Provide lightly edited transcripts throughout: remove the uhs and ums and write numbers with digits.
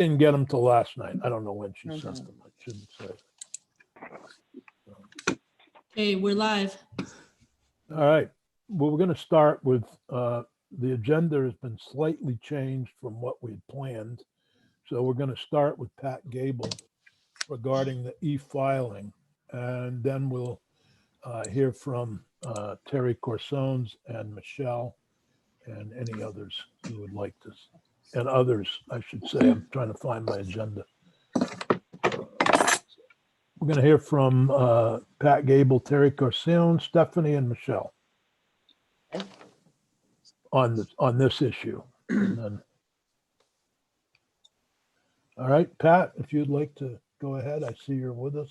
Didn't get them till last night. I don't know when she sent them. I shouldn't say. Okay, we're live. All right. Well, we're going to start with the agenda has been slightly changed from what we had planned. So we're going to start with Pat Gable regarding the e-filing, and then we'll hear from Terry Corsones and Michelle and any others who would like to, and others, I should say. I'm trying to find my agenda. We're going to hear from Pat Gable, Terry Corsones, Stephanie, and Michelle on this issue. And then, all right, Pat, if you'd like to go ahead, I see you're with us.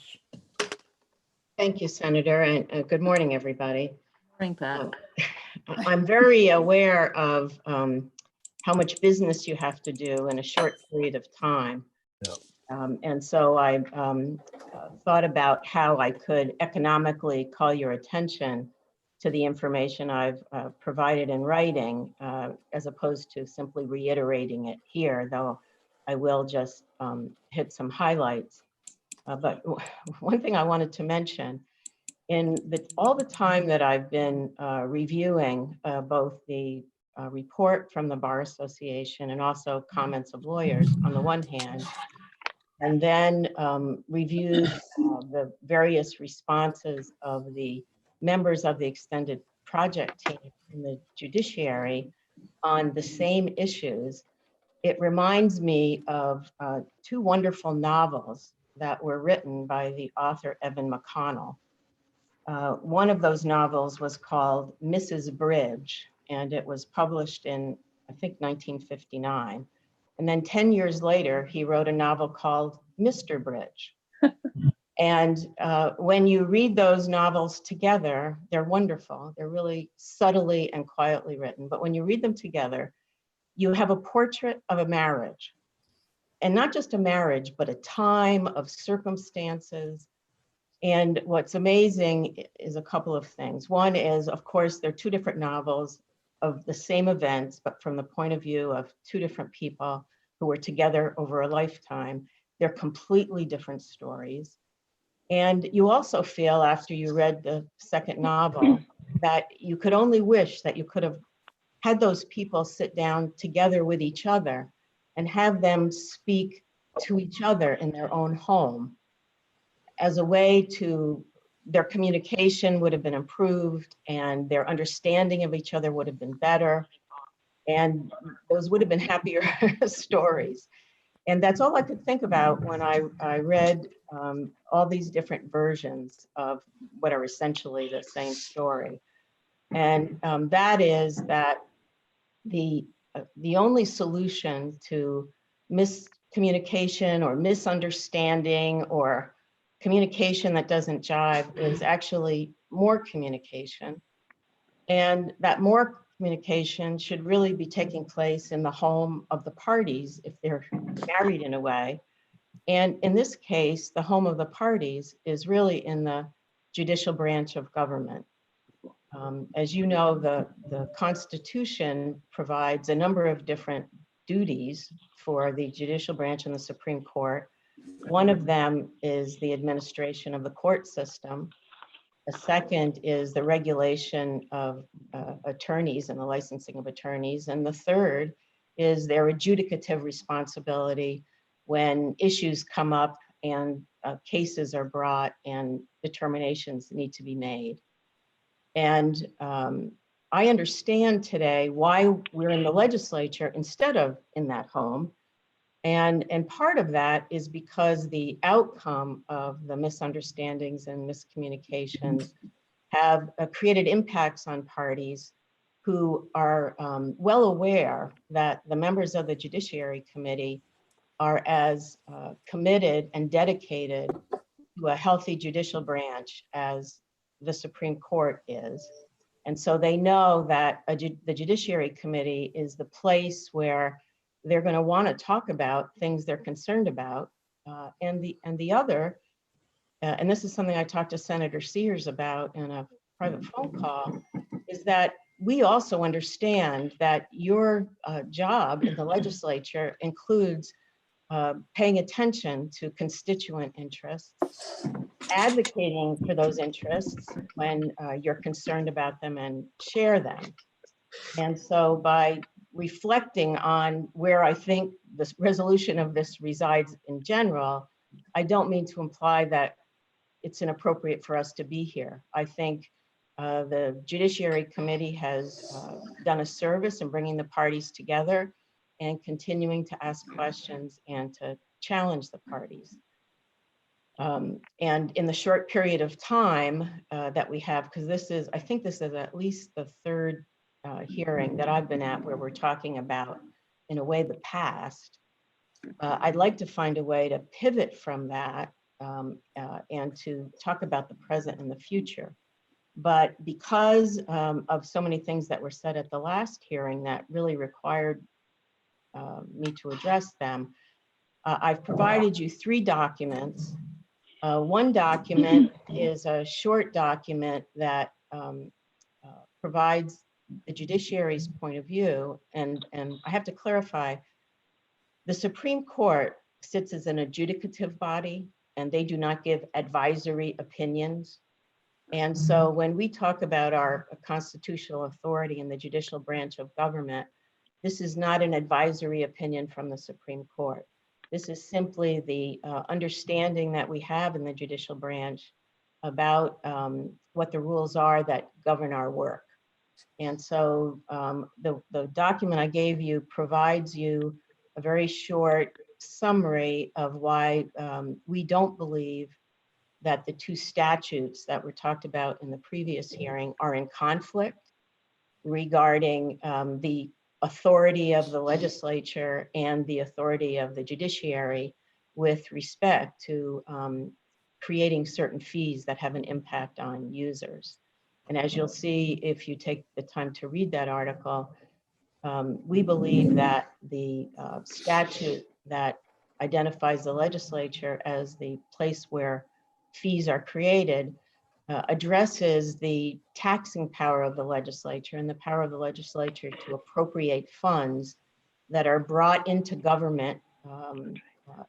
Thank you, Senator, and good morning, everybody. Morning, Pat. I'm very aware of how much business you have to do in a short period of time. Yeah. And so I thought about how I could economically call your attention to the information I've provided in writing, as opposed to simply reiterating it here, though I will just hit some highlights. But one thing I wanted to mention, in all the time that I've been reviewing both the report from the Bar Association and also comments of lawyers on the one hand, and then reviewed the various responses of the members of the extended project team in the judiciary on the same issues, it reminds me of two wonderful novels that were written by the author Evan McConnell. One of those novels was called Mrs. Bridge, and it was published in, I think, 1959. And then 10 years later, he wrote a novel called Mr. Bridge. And when you read those novels together, they're wonderful. They're really subtly and quietly written. But when you read them together, you have a portrait of a marriage. And not just a marriage, but a time of circumstances. And what's amazing is a couple of things. One is, of course, they're two different novels of the same events, but from the point of view of two different people who were together over a lifetime. They're completely different stories. And you also feel, after you read the second novel, that you could only wish that you could have had those people sit down together with each other and have them speak to each other in their own home as a way to, their communication would have been improved and their understanding of each other would have been better. And those would have been happier stories. And that's all I could think about when I read all these different versions of what are essentially the same story. And that is that the only solution to miscommunication or misunderstanding or communication that doesn't jive is actually more communication. And that more communication should really be taking place in the home of the parties if they're married in a way. And in this case, the home of the parties is really in the judicial branch of government. As you know, the Constitution provides a number of different duties for the judicial branch and the Supreme Court. One of them is the administration of the court system. A second is the regulation of attorneys and the licensing of attorneys. And the third is their adjudicative responsibility when issues come up and cases are brought and determinations need to be made. And I understand today why we're in the legislature instead of in that home. And part of that is because the outcome of the misunderstandings and miscommunications have created impacts on parties who are well aware that the members of the Judiciary Committee are as committed and dedicated to a healthy judicial branch as the Supreme Court is. And so they know that the Judiciary Committee is the place where they're going to want to talk about things they're concerned about. And the other, and this is something I talked to Senator Sears about in a private phone call, is that we also understand that your job in the legislature includes paying attention to constituent interests, advocating for those interests when you're concerned about them and share them. And so by reflecting on where I think the resolution of this resides in general, I don't mean to imply that it's inappropriate for us to be here. I think the Judiciary Committee has done a service in bringing the parties together and continuing to ask questions and to challenge the parties. And in the short period of time that we have, because I think this is at least the third hearing that I've been at where we're talking about, in a way, the past. I'd like to find a way to pivot from that and to talk about the present and the future. But because of so many things that were said at the last hearing that really required me to address them, I've provided you 3 documents. One document is a short document that provides the judiciary's point of view. And I have to clarify, the Supreme Court sits as an adjudicative body, and they do not give advisory opinions. And so when we talk about our constitutional authority in the judicial branch of government, this is not an advisory opinion from the Supreme Court. This is simply the understanding that we have in the judicial branch about what the rules are that govern our work. And so the document I gave you provides you a very short summary of why we don't believe that the 2 statutes that were talked about in the previous hearing are in conflict regarding the authority of the legislature and the authority of the judiciary with respect to creating certain fees that have an impact on users. And as you'll see, if you take the time to read that article, we believe that the statute that identifies the legislature as the place where fees are created addresses the taxing power of the legislature and the power of the legislature to appropriate funds that are brought into government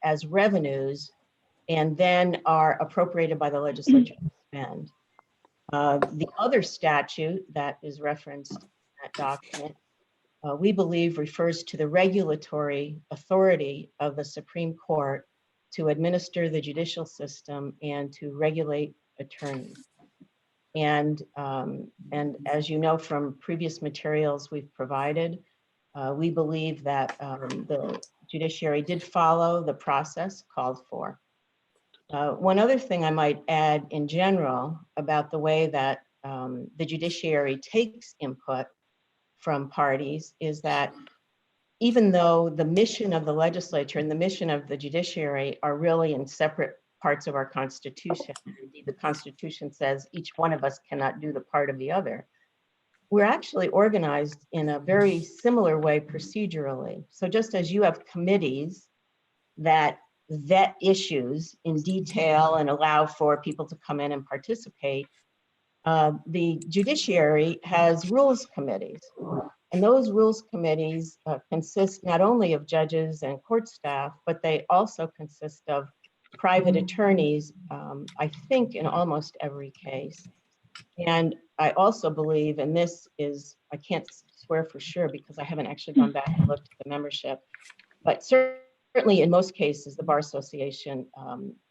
as revenues and then are appropriated by the legislature to spend. The other statute that is referenced in that document, we believe refers to the regulatory authority of the Supreme Court to administer the judicial system and to regulate attorneys. And as you know from previous materials we've provided, we believe that the judiciary did follow the process called for. One other thing I might add in general about the way that the judiciary takes input from parties is that even though the mission of the legislature and the mission of the judiciary are really in separate parts of our Constitution, indeed the Constitution says each one of us cannot do the part of the other, we're actually organized in a very similar way procedurally. So just as you have committees that vet issues in detail and allow for people to come in and participate, the judiciary has rules committees. And those rules committees consist not only of judges and court staff, but they also consist of private attorneys, I think in almost every case. And I also believe, and this is, I can't swear for sure because I haven't actually gone back and looked at the membership, but certainly in most cases, the Bar Association,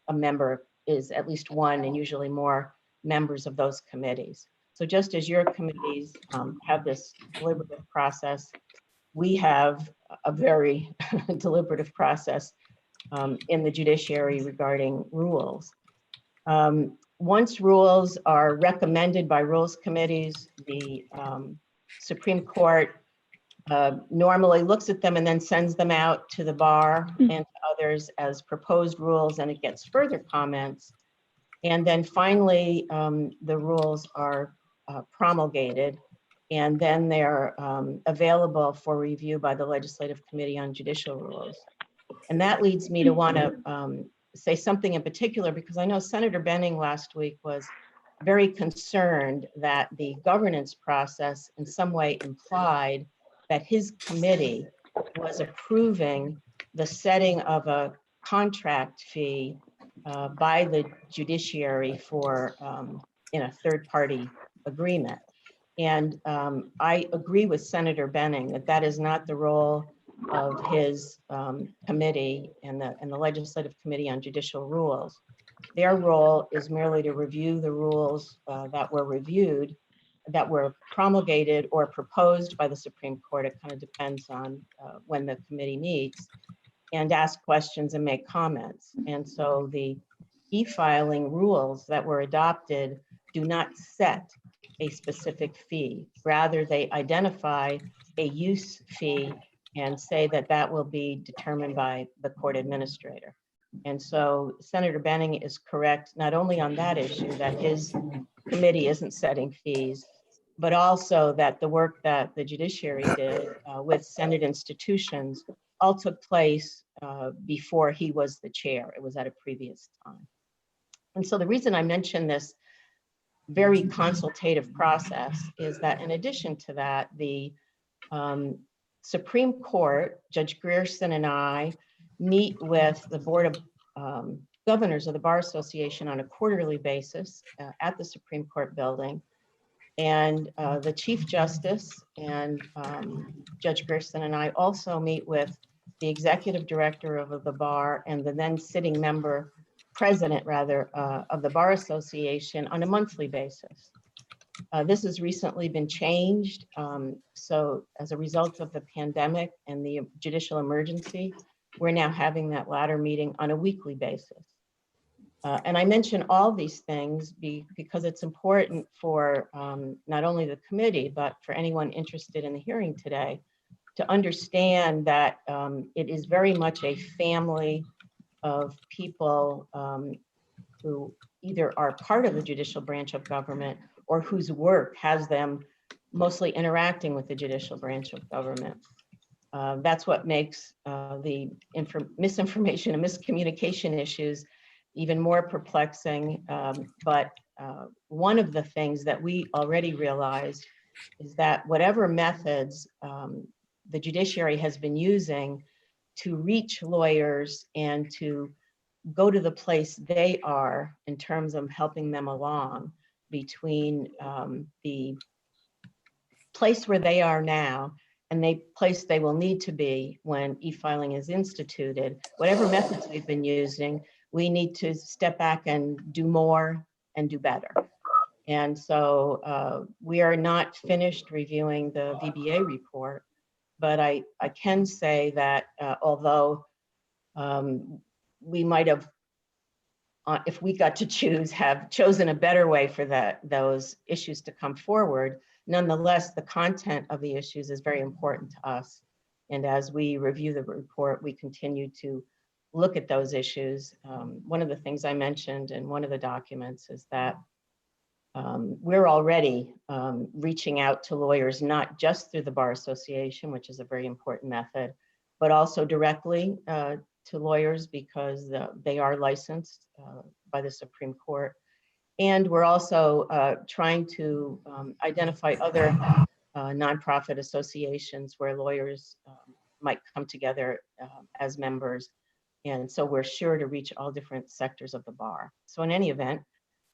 a member is at least one and usually more members of those committees. So just as your committees have this deliberative process, we have a very deliberative process in the judiciary regarding rules. Once rules are recommended by rules committees, the Supreme Court normally looks at them and then sends them out to the bar and to others as proposed rules, and it gets further comments. And then finally, the rules are promulgated, and then they're available for review by the Legislative Committee on Judicial Rules. And that leads me to want to say something in particular, because I know Senator Benning last week was very concerned that the governance process in some way implied that his committee was approving the setting of a contract fee by the judiciary for in a third-party agreement. And I agree with Senator Benning that that is not the role of his committee and the Legislative Committee on Judicial Rules. Their role is merely to review the rules that were reviewed, that were promulgated or proposed by the Supreme Court. It kind of depends on when the committee meets, and ask questions and make comments. And so the e-filing rules that were adopted do not set a specific fee. Rather, they identify a use fee and say that that will be determined by the court administrator. And so Senator Benning is correct, not only on that issue, that his committee isn't setting fees, but also that the work that the judiciary did with Senate institutions all took place before he was the chair. It was at a previous time. And so the reason I mention this very consultative process is that in addition to that, the Supreme Court, Judge Grierson and I meet with the Board of Governors of the Bar Association on a quarterly basis at the Supreme Court building. And the Chief Justice and Judge Grierson and I also meet with the Executive Director of the Bar and the then sitting member, President rather, of the Bar Association on a monthly basis. This has recently been changed. So as a result of the pandemic and the judicial emergency, we're now having that latter meeting on a weekly basis. And I mention all these things because it's important for not only the committee, but for anyone interested in the hearing today to understand that it is very much a family of people who either are part of the judicial branch of government or whose work has them mostly interacting with the judicial branch of government. That's what makes the misinformation and miscommunication issues even more perplexing. But one of the things that we already realized is that whatever methods the judiciary has been using to reach lawyers and to go to the place they are in terms of helping them along between the place where they are now and the place they will need to be when e-filing is instituted, whatever methods we've been using, we need to step back and do more and do better. And so we are not finished reviewing the VBA report, but I can say that although we might have, if we got to choose, have chosen a better way for those issues to come forward, nonetheless, the content of the issues is very important to us. And as we review the report, we continue to look at those issues. One of the things I mentioned in one of the documents is that we're already reaching out to lawyers, not just through the Bar Association, which is a very important method, but also directly to lawyers because they are licensed by the Supreme Court. And we're also trying to identify other nonprofit associations where lawyers might come together as members. And so we're sure to reach all different sectors of the bar. So in any event,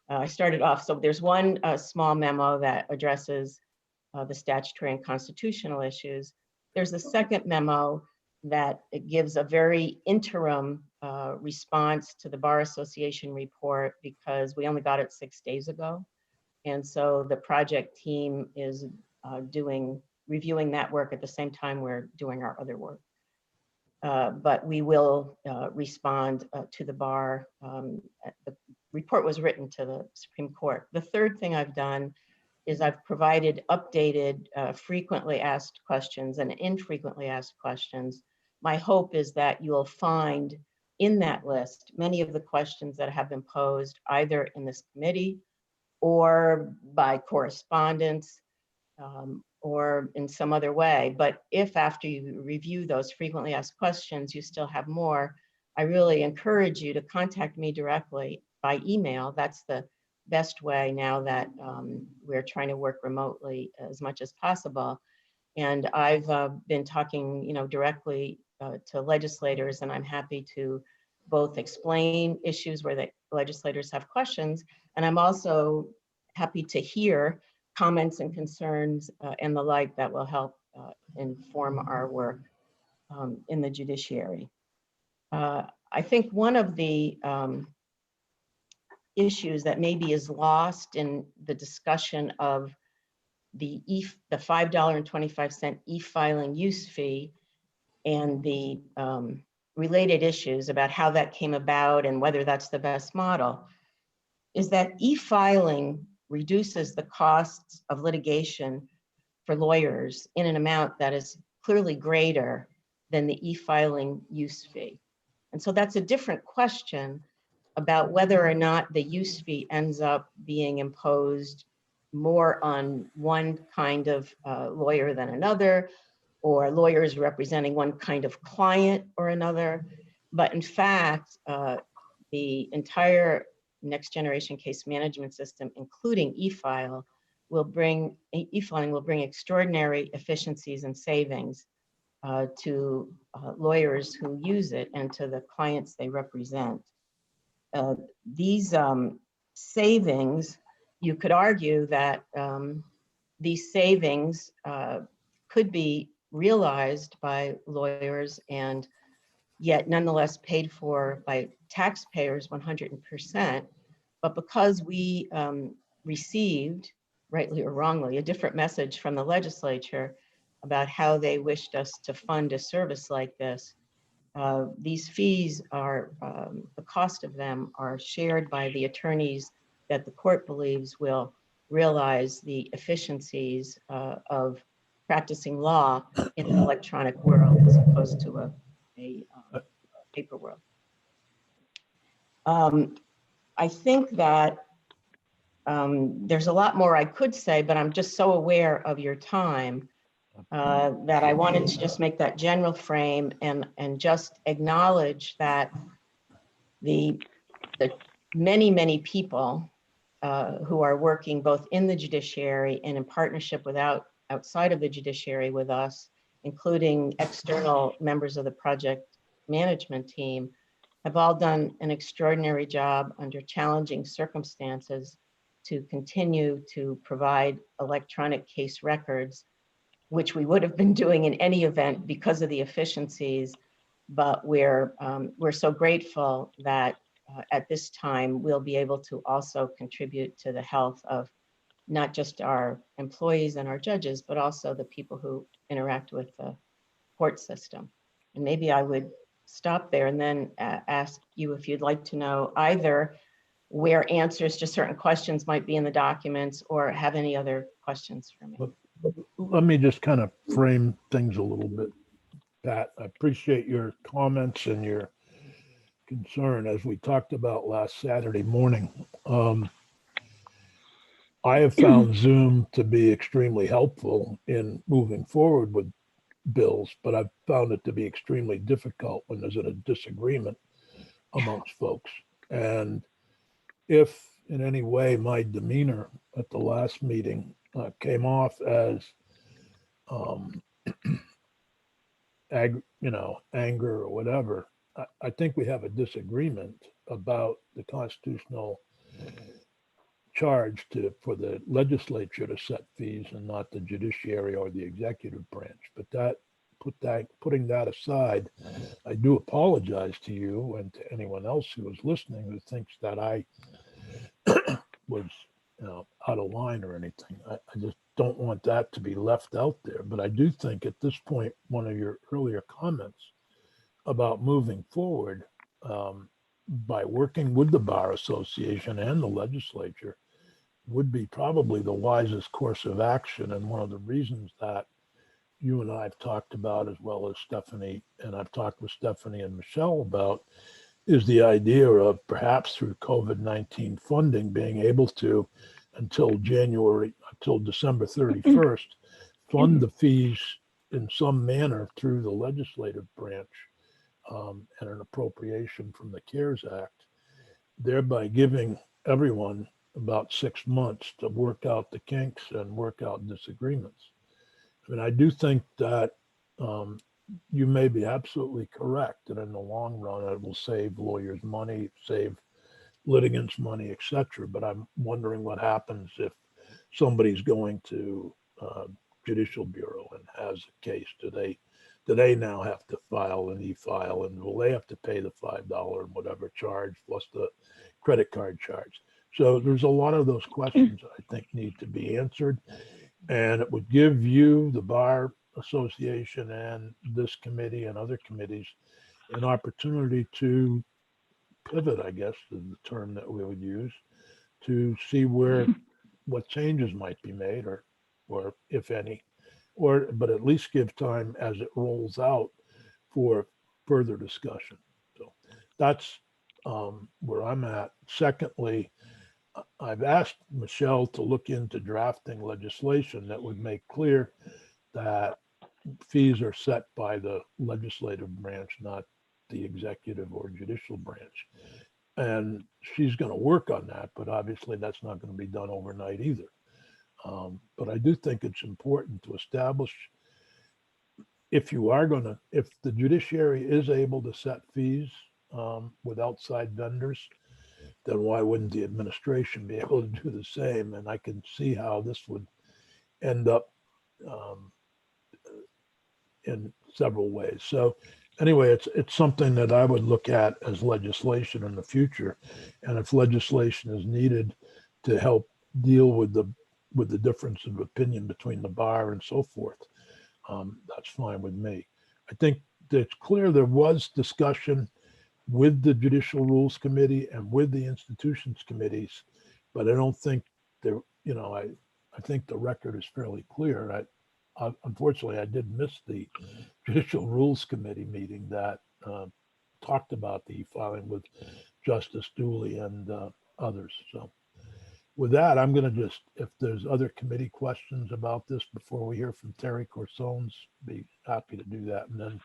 I started off, so there's one small memo that addresses the statutory and constitutional issues. There's a second memo that it gives a very interim response to the Bar Association report because we only got it 6 days ago. And so the project team is reviewing that work at the same time we're doing our other work. But we will respond to the bar. The report was written to the Supreme Court. The third thing I've done is I've provided updated frequently asked questions and infrequently asked questions. My hope is that you'll find in that list many of the questions that have been posed either in this committee or by correspondence or in some other way. But if after you review those frequently asked questions, you still have more, I really encourage you to contact me directly by email. That's the best way now that we're trying to work remotely as much as possible. And I've been talking, directly to legislators, and I'm happy to both explain issues where the legislators have questions, and I'm also happy to hear comments and concerns and the like that will help inform our work in the judiciary. I think one of the issues that maybe is lost in the discussion of the $5.25 e-filing use fee and the related issues about how that came about and whether that's the best model is that e-filing reduces the costs of litigation for lawyers in an amount that is clearly greater than the e-filing use fee. And so that's a different question about whether or not the use fee ends up being imposed more on one kind of lawyer than another, or lawyers representing one kind of client or another. But in fact, the entire next generation case management system, including e-filing, will bring extraordinary efficiencies and savings to lawyers who use it and to the clients they represent. These savings, you could argue that these savings could be realized by lawyers and yet nonetheless paid for by taxpayers 100%. But because we received, rightly or wrongly, a different message from the legislature about how they wished us to fund a service like this, these fees are, the cost of them are shared by the attorneys that the court believes will realize the efficiencies of practicing law in an electronic world as opposed to a paper world. I think that there's a lot more I could say, but I'm just so aware of your time that I wanted to just make that general frame and just acknowledge that the many people who are working both in the judiciary and in partnership outside of the judiciary with us, including external members of the project management team, have all done an extraordinary job under challenging circumstances to continue to provide electronic case records, which we would have been doing in any event because of the efficiencies. But we're so grateful that at this time, we'll be able to also contribute to the health of not just our employees and our judges, but also the people who interact with the court system. And maybe I would stop there and then ask you if you'd like to know either where answers to certain questions might be in the documents or have any other questions for me. Let me just kind of frame things a little bit, Pat. I appreciate your comments and your concern. As we talked about last Saturday morning, I have found Zoom to be extremely helpful in moving forward with bills, but I've found it to be extremely difficult when there's a disagreement amongst folks. And if in any way my demeanor at the last meeting came off as anger or whatever, I think we have a disagreement about the constitutional charge for the legislature to set fees and not the judiciary or the executive branch. But putting that aside, I do apologize to you and to anyone else who is listening who thinks that I was out of line or anything. I just don't want that to be left out there. But I do think at this point, one of your earlier comments about moving forward by working with the Bar Association and the legislature would be probably the wisest course of action. And one of the reasons that you and I have talked about, as well as Stephanie, and I've talked with Stephanie and Michelle about, is the idea of perhaps through COVID-19 funding being able to, until December 31st, fund the fees in some manner through the legislative branch and an appropriation from the CARES Act, thereby giving everyone about 6 months to work out the kinks and work out disagreements. I mean, I do think that you may be absolutely correct that in the long run, it will save lawyers money, save litigants money, et cetera. But I'm wondering what happens if somebody's going to Judicial Bureau and has a case. Do they now have to file an e-file, and will they have to pay the $5 and whatever charge plus the credit card charge? So there's a lot of those questions I think need to be answered, and it would give you, the Bar Association, and this committee and other committees an opportunity to pivot, I guess is the term that we would use, to see what changes might be made, or if any, but at least give time as it rolls out for further discussion. So that's where I'm at. Secondly, I've asked Michelle to look into drafting legislation that would make clear that fees are set by the legislative branch, not the executive or judicial branch. And she's going to work on that, but obviously that's not going to be done overnight either. But I do think it's important to establish, if the judiciary is able to set fees with outside vendors, then why wouldn't the administration be able to do the same? And I can see how this would end up in several ways. So anyway, it's something that I would look at as legislation in the future. And if legislation is needed to help deal with the difference of opinion between the bar and so forth, that's fine with me. I think that it's clear there was discussion with the Judicial Rules Committee and with the institutions committees, but I don't think there, I think the record is fairly clear. Unfortunately, I did miss the Judicial Rules Committee meeting that talked about the filing with Justice Dooley and others. So with that, I'm going to just, if there's other committee questions about this before we hear from Terry Corsones, be happy to do that. And then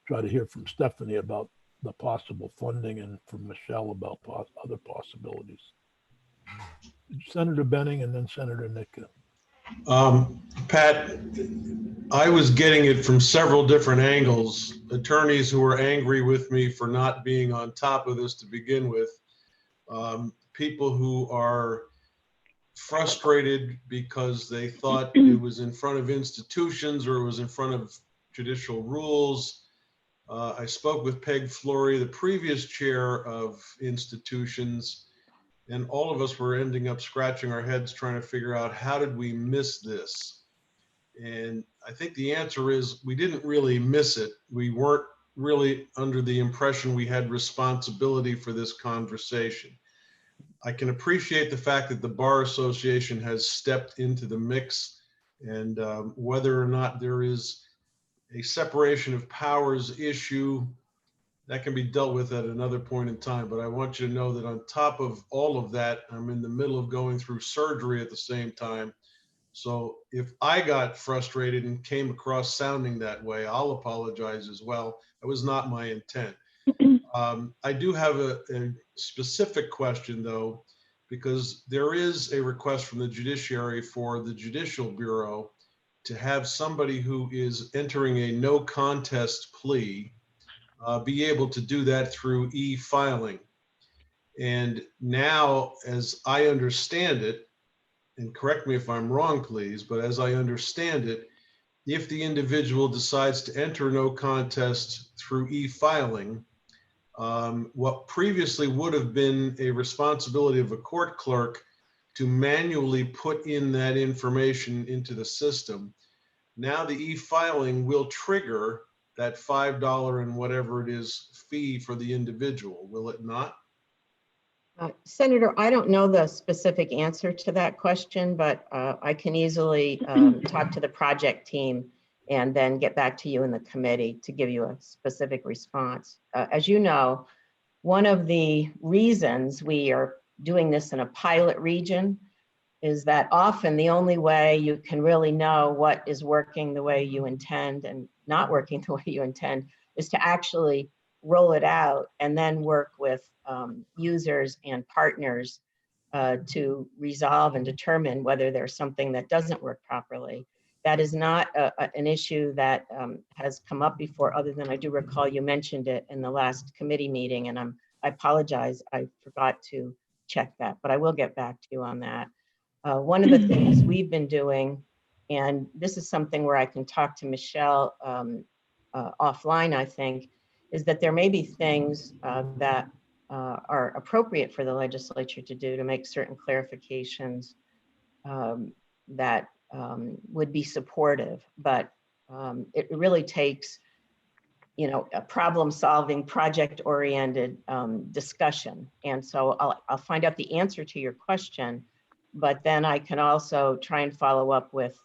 try to hear from Stephanie about the possible funding and from Michelle about other possibilities. Senator Benning and then Senator Nika. Pat, I was getting it from several different angles. Attorneys who were angry with me for not being on top of this to begin with. People who are frustrated because they thought it was in front of institutions or it was in front of judicial rules. I spoke with Peg Flory, the previous chair of institutions, and all of us were ending up scratching our heads trying to figure out how did we miss this? And I think the answer is we didn't really miss it. We weren't really under the impression we had responsibility for this conversation. I can appreciate the fact that the Bar Association has stepped into the mix, and whether or not there is a separation of powers issue, that can be dealt with at another point in time. But I want you to know that on top of all of that, I'm in the middle of going through surgery at the same time. So if I got frustrated and came across sounding that way, I'll apologize as well. It was not my intent. I do have a specific question though, because there is a request from the Judiciary for the Judicial Bureau to have somebody who is entering a no contest plea be able to do that through e-filing. And now, as I understand it, and correct me if I'm wrong, please, but as I understand it, if the individual decides to enter no contest through e-filing, what previously would have been a responsibility of a court clerk to manually put in that information into the system, now the e-filing will trigger that $5 and whatever it is fee for the individual, will it not? Senator, I don't know the specific answer to that question, but I can easily talk to the project team and then get back to you in the committee to give you a specific response. As you know, one of the reasons we are doing this in a pilot region is that often the only way you can really know what is working the way you intend and not working the way you intend is to actually roll it out and then work with users and partners to resolve and determine whether there's something that doesn't work properly. That is not an issue that has come up before, other than I do recall you mentioned it in the last committee meeting, and I apologize, I forgot to check that, but I will get back to you on that. One of the things we've been doing, and this is something where I can talk to Michelle offline, I think, is that there may be things that are appropriate for the legislature to do to make certain clarifications that would be supportive, but it really takes, you know, a problem-solving, project-oriented discussion. And so I'll find out the answer to your question, but then I can also try and follow up with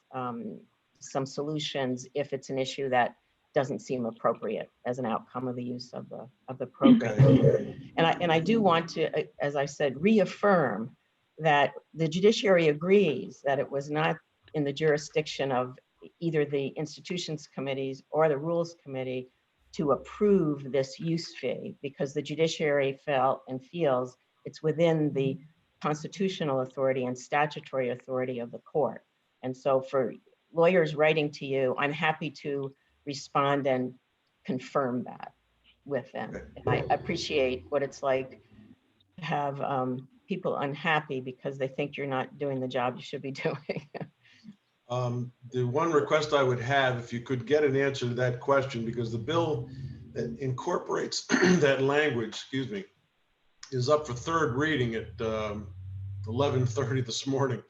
some solutions if it's an issue that doesn't seem appropriate as an outcome of the use of the program. Okay. And I do want to, as I said, reaffirm that the judiciary agrees that it was not in the jurisdiction of either the institutions committees or the rules committee to approve this use fee, because the judiciary felt and feels it's within the constitutional authority and statutory authority of the court. And so for lawyers writing to you, I'm happy to respond and confirm that with them. And I appreciate what it's like to have people unhappy because they think you're not doing the job you should be doing. The one request I would have, if you could get an answer to that question, because the bill that incorporates that language, excuse me, is up for third reading at 11:30 this morning.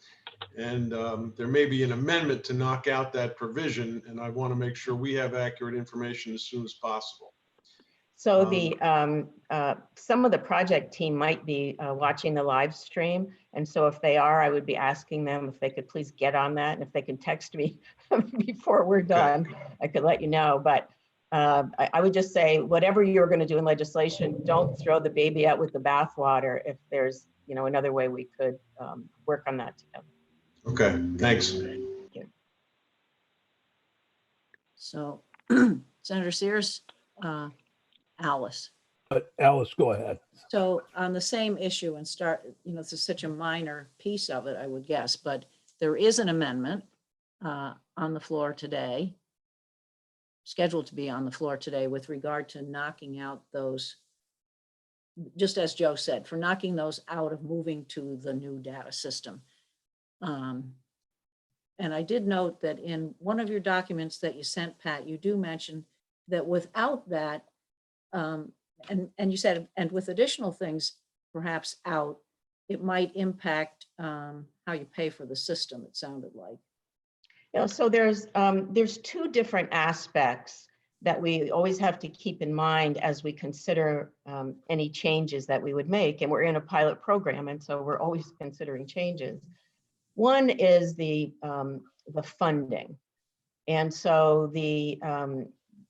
And there may be an amendment to knock out that provision, and I want to make sure we have accurate information as soon as possible. So the some of the project team might be watching the live stream. And so if they are, I would be asking them if they could please get on that. And if they can text me before we're done, I could let you know. But I would just say, whatever you're going to do in legislation, don't throw the baby out with the bathwater. If there's, you know, another way we could work on that together. Okay, thanks. So Senator Sears, Alice. Alice, go ahead. So on the same issue and start, you know, this is such a minor piece of it, I would guess, but there is an amendment on the floor today, scheduled to be on the floor today with regard to knocking out those, just as Joe said, for knocking those out of moving to the new data system. And I did note that in one of your documents that you sent, Pat, you do mention that without that, and you said, and with additional things perhaps out, it might impact how you pay for the system, it sounded like. You know, so there's two different aspects that we always have to keep in mind as we consider any changes that we would make. And we're in a pilot program, and so we're always considering changes. One is the funding. And so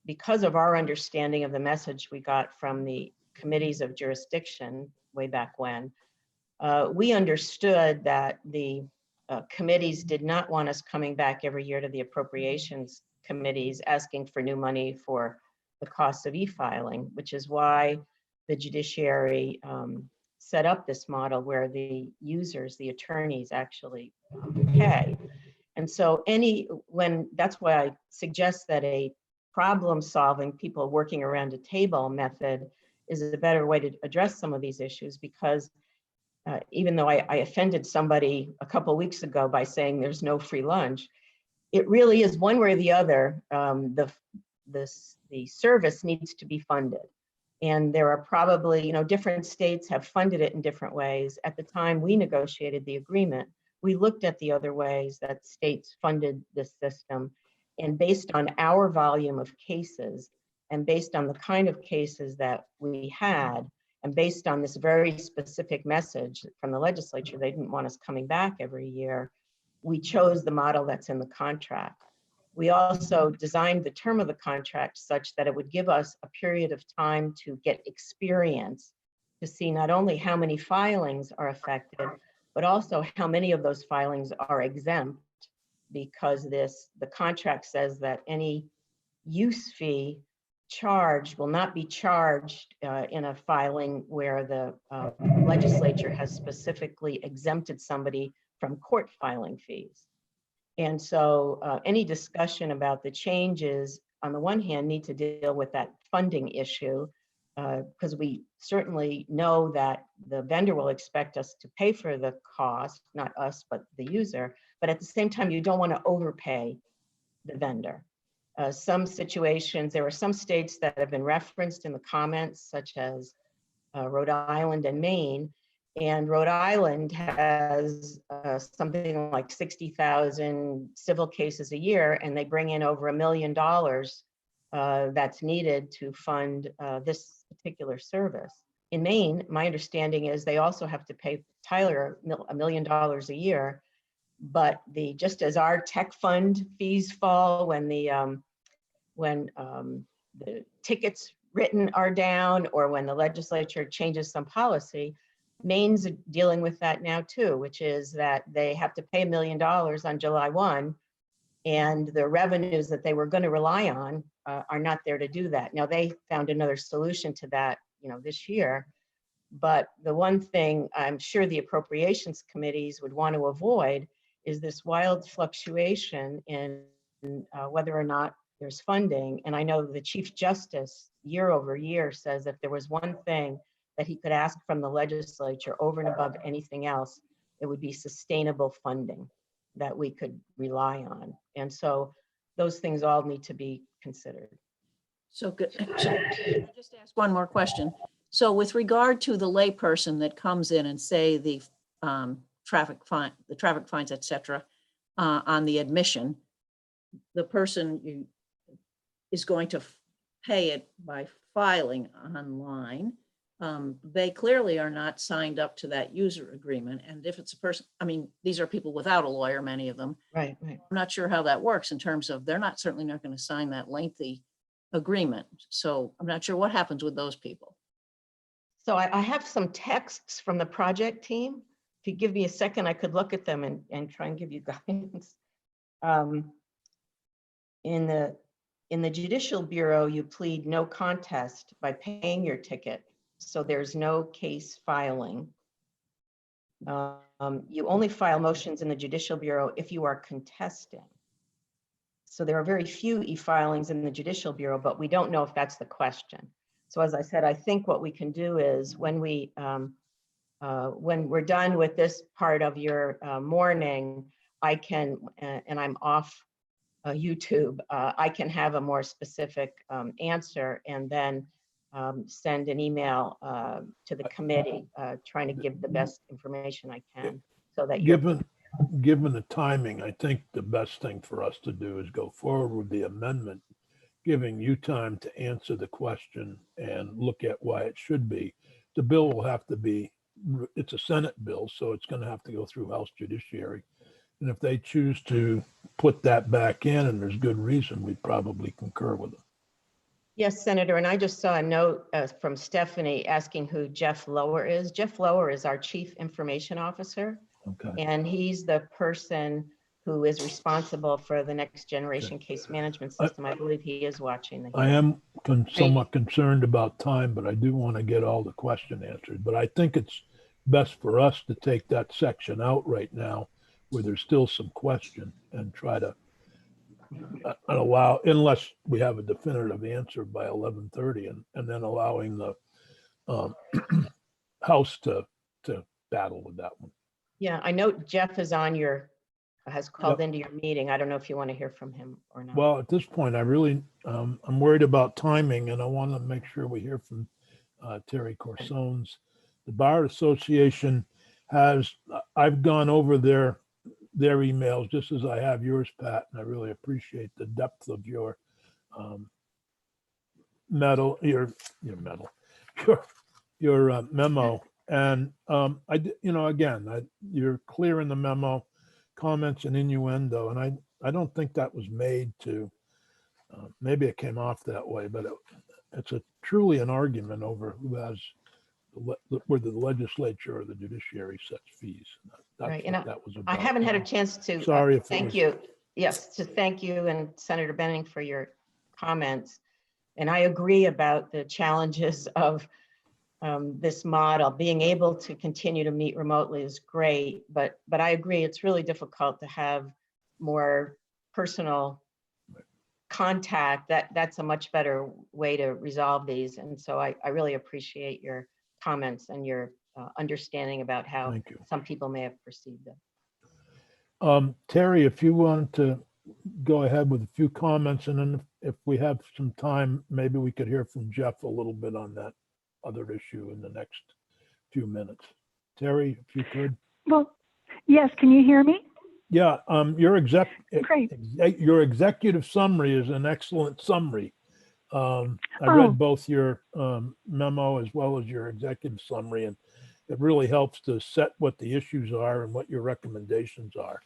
because of our understanding of the message we got from the committees of jurisdiction way back when, we understood that the committees did not want us coming back every year to the appropriations committees asking for new money for the cost of e-filing, which is why the judiciary set up this model where the users, the attorneys, actually pay. And so that's why I suggest that a problem-solving, people working around a table method is a better way to address some of these issues, because even though I offended somebody a couple of weeks ago by saying there's no free lunch, it really is one way or the other. The service needs to be funded. And there are probably, you know, different states have funded it in different ways. At the time we negotiated the agreement, we looked at the other ways that states funded this system. And based on our volume of cases, and based on the kind of cases that we had, and based on this very specific message from the legislature, they didn't want us coming back every year, we chose the model that's in the contract. We also designed the term of the contract such that it would give us a period of time to get experience to see not only how many filings are affected, but also how many of those filings are exempt, because the contract says that any use fee charged will not be charged in a filing where the legislature has specifically exempted somebody from court filing fees. And so any discussion about the changes, on the one hand, need to deal with that funding issue, because we certainly know that the vendor will expect us to pay for the cost, not us, but the user. But at the same time, you don't want to overpay the vendor. Some situations, there are some states that have been referenced in the comments, such as Rhode Island and Maine. And Rhode Island has something like 60,000 civil cases a year, and they bring in over $1 million that's needed to fund this particular service. In Maine, my understanding is they also have to pay Tyler $1 million a year, but just as our tech fund fees fall when the tickets written are down, or when the legislature changes some policy, Maine's dealing with that now too, which is that they have to pay $1 million on July 1, and the revenues that they were going to rely on are not there to do that. Now they found another solution to that, this year. But the one thing I'm sure the appropriations committees would want to avoid is this wild fluctuation in whether or not there's funding. And I know the Chief Justice year over year says if there was one thing that he could ask from the legislature over and above anything else, it would be sustainable funding that we could rely on. And so those things all need to be considered. So good. So I'll just ask one more question. So with regard to the layperson that comes in and say the traffic fines, et cetera, on the admission, the person is going to pay it by filing online. They clearly are not signed up to that user agreement. And if it's a person, I mean, these are people without a lawyer, many of them. Right. I'm not sure how that works in terms of they're certainly not going to sign that lengthy agreement. So I'm not sure what happens with those people. So I have some texts from the project team. If you give me a second, I could look at them and try and give you guidance. In the Judicial Bureau, you plead no contest by paying your ticket. So there's no case filing. You only file motions in the Judicial Bureau if you are contesting. So there are very few e-filings in the Judicial Bureau, but we don't know if that's the question. So as I said, I think what we can do is when we're done with this part of your morning, I can, and I'm off YouTube, I can have a more specific answer and then send an email to the committee, trying to give the best information I can, so that Given the timing, I think the best thing for us to do is go forward with the amendment, giving you time to answer the question and look at why it should be. The bill will have to be, it's a Senate bill, so it's going to have to go through House Judiciary. And if they choose to put that back in and there's good reason, we'd probably concur with them. Yes, Senator, and I just saw a note from Stephanie asking who Jeff Lower is. Jeff Lower is our Chief Information Officer. Okay. And he's the person who is responsible for the next generation case management system. I believe he is watching the I hearing. am somewhat concerned about time, but I do want to get all the question answered. But I think it's best for us to take that section out right now where there's still some question and try to allow, unless we have a definitive answer by 11:30, and then allowing the House to battle with that one. Yeah, I know Jeff is has called into your meeting. I don't know if you want to hear from him or not. Well, at this point, I really, I'm worried about timing, and I want to make sure we hear from Terry Corsones. The Bar Association I've gone over their emails just as I have yours, Pat, and I really appreciate the depth of your memo. And you're clear in the memo, comments and innuendo, and I don't think that was made to, maybe it came off that way, but it's truly an argument over who has, whether the legislature or the judiciary sets fees. That's Right, what and that was I about. haven't had a chance to Sorry if it thank was- you. Yes, to thank you and Senator Benning for your comments. And I agree about the challenges of this model. Being able to continue to meet remotely is great, but I agree it's really difficult to have more personal contact, that's a much better way to resolve these. And so I really appreciate your comments and your understanding about how Thank you. some people may have perceived them. Terry, if you want to go ahead with a few comments, and then if we have some time, maybe we could hear from Jeff a little bit on that other issue in the next few minutes. Terry, if you could. Well, yes, can you hear me? Yeah, your Great. your executive summary is an excellent summary. I Oh. read both your memo as well as your executive summary, and it really helps to set what the issues are and what your recommendations are.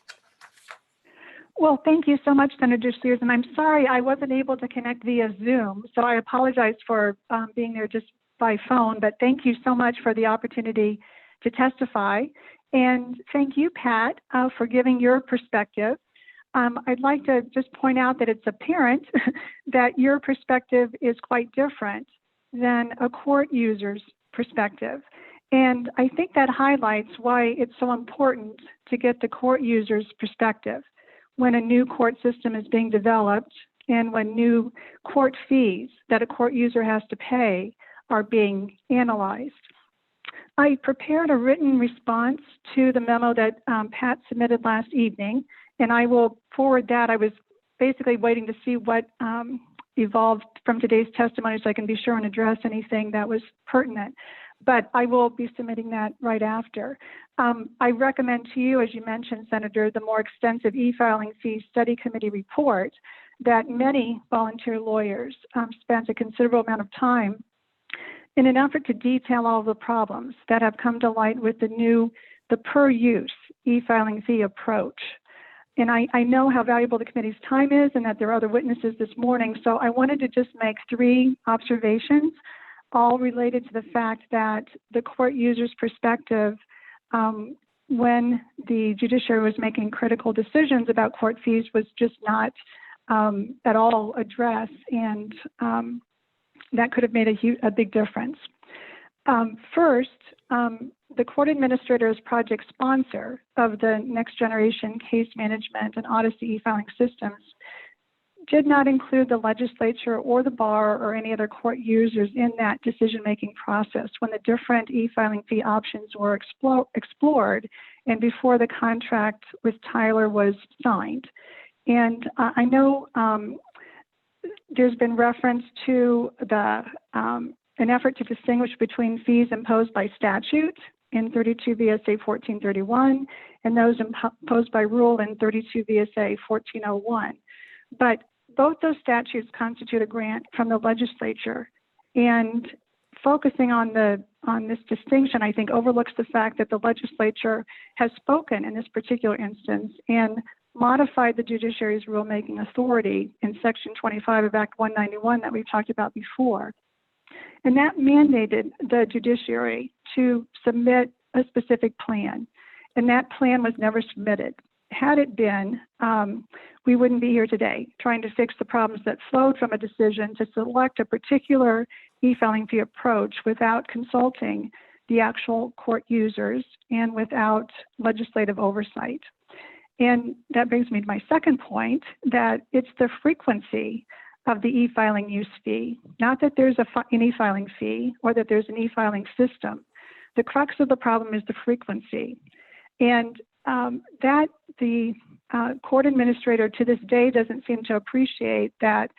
Well, thank you so much, Senator Sears, and I'm sorry I wasn't able to connect via Zoom, so I apologize for being there just by phone, but thank you so much for the opportunity to testify. And thank you, Pat, for giving your perspective. I'd like to just point out that it's apparent that your perspective is quite different than a court user's perspective. And I think that highlights why it's so important to get the court user's perspective when a new court system is being developed and when new court fees that a court user has to pay are being analyzed. I prepared a written response to the memo that Pat submitted last evening, and I will forward that. I was basically waiting to see what evolved from today's testimony so I can be sure and address anything that was pertinent. But I will be submitting that right after. I recommend to you, as you mentioned, Senator, the more extensive e-filing fee study committee report that many volunteer lawyers spent a considerable amount of time in an effort to detail all of the problems that have come to light with the per use e-filing fee approach. And I know how valuable the committee's time is and that there are other witnesses this morning. So I wanted to just make 3 observations, all related to the fact that the court user's perspective, when the judiciary was making critical decisions about court fees, was just not at all addressed, and that could have made a big difference. First, the court administrator as project sponsor of the next generation case management and Odyssey e-filing systems did not include the legislature or the bar or any other court users in that decision-making process when the different e-filing fee options were explored and before the contract with Tyler was signed. And I know there's been reference to an effort to distinguish between fees imposed by statute in 32 VSA 1431 and those imposed by rule in 32 VSA 1401. But both those statutes constitute a grant from the legislature, and focusing on this distinction, I think, overlooks the fact that the legislature has spoken in this particular instance and modified the judiciary's rulemaking authority in Section 25 of Act 191 that we've talked about before. And that mandated the judiciary to submit a specific plan, and that plan was never submitted. Had it been, we wouldn't be here today trying to fix the problems that flowed from a decision to select a particular e-filing fee approach without consulting the actual court users and without legislative oversight. And that brings me to my second point, that it's the frequency of the e-filing use fee, not that there's an e-filing fee or that there's an e-filing system. The crux of the problem is the frequency. And that the court administrator to this day doesn't seem to appreciate that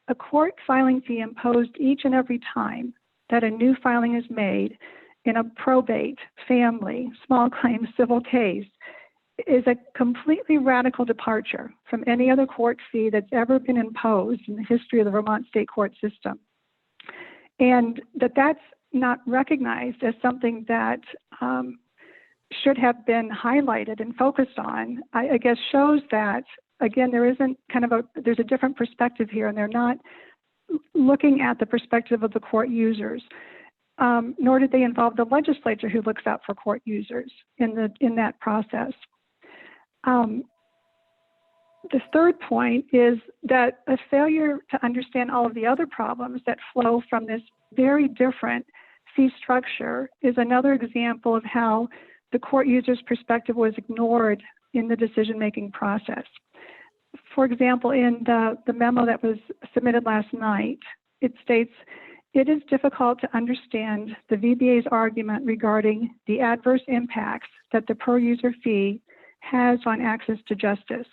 a court filing fee imposed each and every time that a new filing is made in a probate, family, small claim, civil case is a completely radical departure from any other court fee that's ever been imposed in the history of the Vermont state court system. And that's not recognized as something that should have been highlighted and focused on, I guess shows that, again, there's a different perspective here, and they're not looking at the perspective of the court users, nor did they involve the legislature who looks out for court users in that process. The third point is that a failure to understand all of the other problems that flow from this very different fee structure is another example of how the court user's perspective was ignored in the decision-making process. for example, in the memo that was submitted last night, it states, it is difficult to understand the VBA's argument regarding the adverse impacts that the per user fee has on access to justice.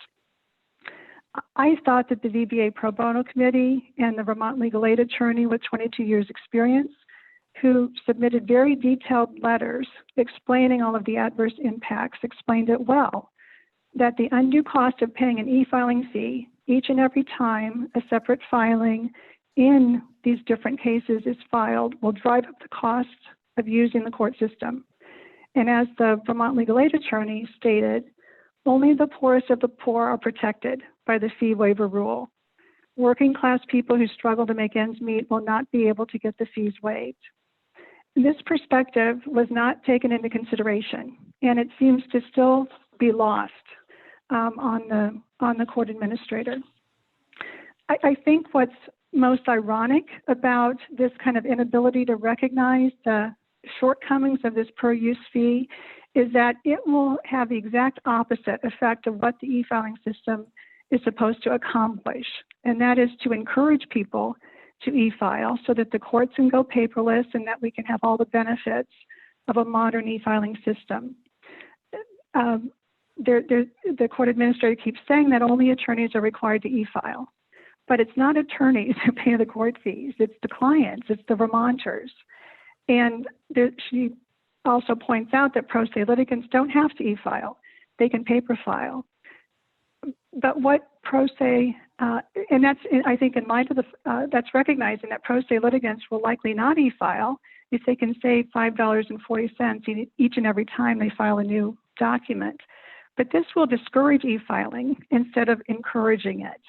I thought that the VBA Pro Bono Committee and the Vermont legal aid attorney with 22 years experience, who submitted very detailed letters explaining all of the adverse impacts, explained it well, that the undue cost of paying an e-filing fee each and every time a separate filing in these different cases is filed will drive up the cost of using the court system. And as the Vermont legal aid attorney stated, only the poorest of the poor are protected by the fee waiver rule. Working class people who struggle to make ends meet will not be able to get the fees waived. This perspective was not taken into consideration, and it seems to still be lost on the court administrator. I think what's most ironic about this kind of inability to recognize the shortcomings of this per use fee is that it will have the exact opposite effect of what the e-filing system is supposed to accomplish, and that is to encourage people to e-file so that the courts can go paperless and that we can have all the benefits of a modern e-filing system. The court administrator keeps saying that only attorneys are required to e-file, but it's not attorneys who pay the court fees, it's the clients, it's the Vermonters. And she also points out that pro se litigants don't have to e-file, they can paper file. But what pro se, and that's, I think, in mind of the, that's recognizing that pro se litigants will likely not e-file if they can save $5.40 each and every time they file a new document. But this will discourage e-filing instead of encouraging it.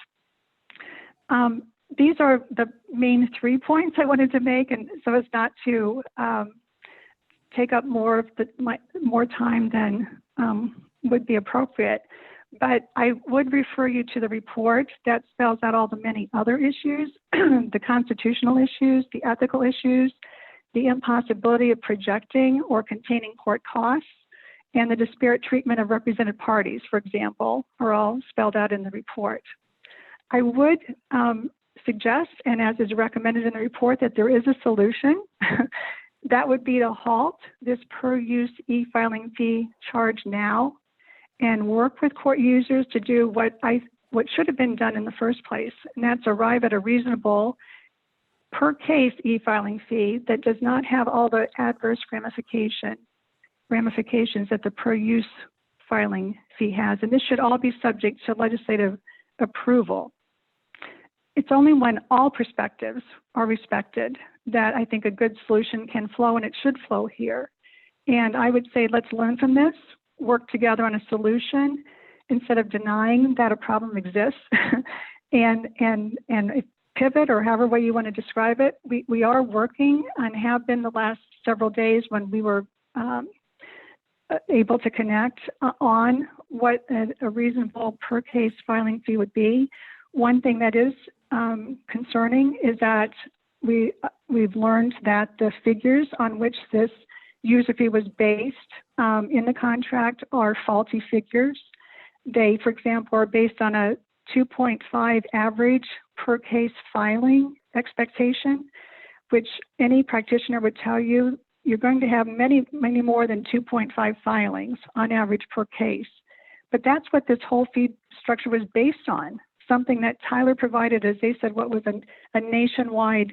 These are the main 3 points I wanted to make, and so as not to take up more of more time than would be appropriate. But I would refer you to the report that spells out all the many other issues, the constitutional issues, the ethical issues, the impossibility of projecting or containing court costs, and the disparate treatment of represented parties, for example, are all spelled out in the report. I would suggest, and as is recommended in the report, that there is a solution. That would be to halt this per use e-filing fee charge now and work with court users to do what should have been done in the first place, and that's arrive at a reasonable per case e-filing fee that does not have all the adverse ramifications that the per use filing fee has. And this should all be subject to legislative approval. It's only when all perspectives are respected that I think a good solution can flow, and it should flow here. And I would say, let's learn from this, work together on a solution instead of denying that a problem exists and pivot, or however way you want to describe it. We are working and have been the last several days when we were able to connect on what a reasonable per case filing fee would be. One thing that is concerning is that we've learned that the figures on which this user fee was based in the contract are faulty figures. They, for example, are based on a 2.5 average per case filing expectation, which any practitioner would tell you you're going to have many, many more than 2.5 filings on average per case. But that's what this whole fee structure was based on, something that Tyler provided, as they said, what was a nationwide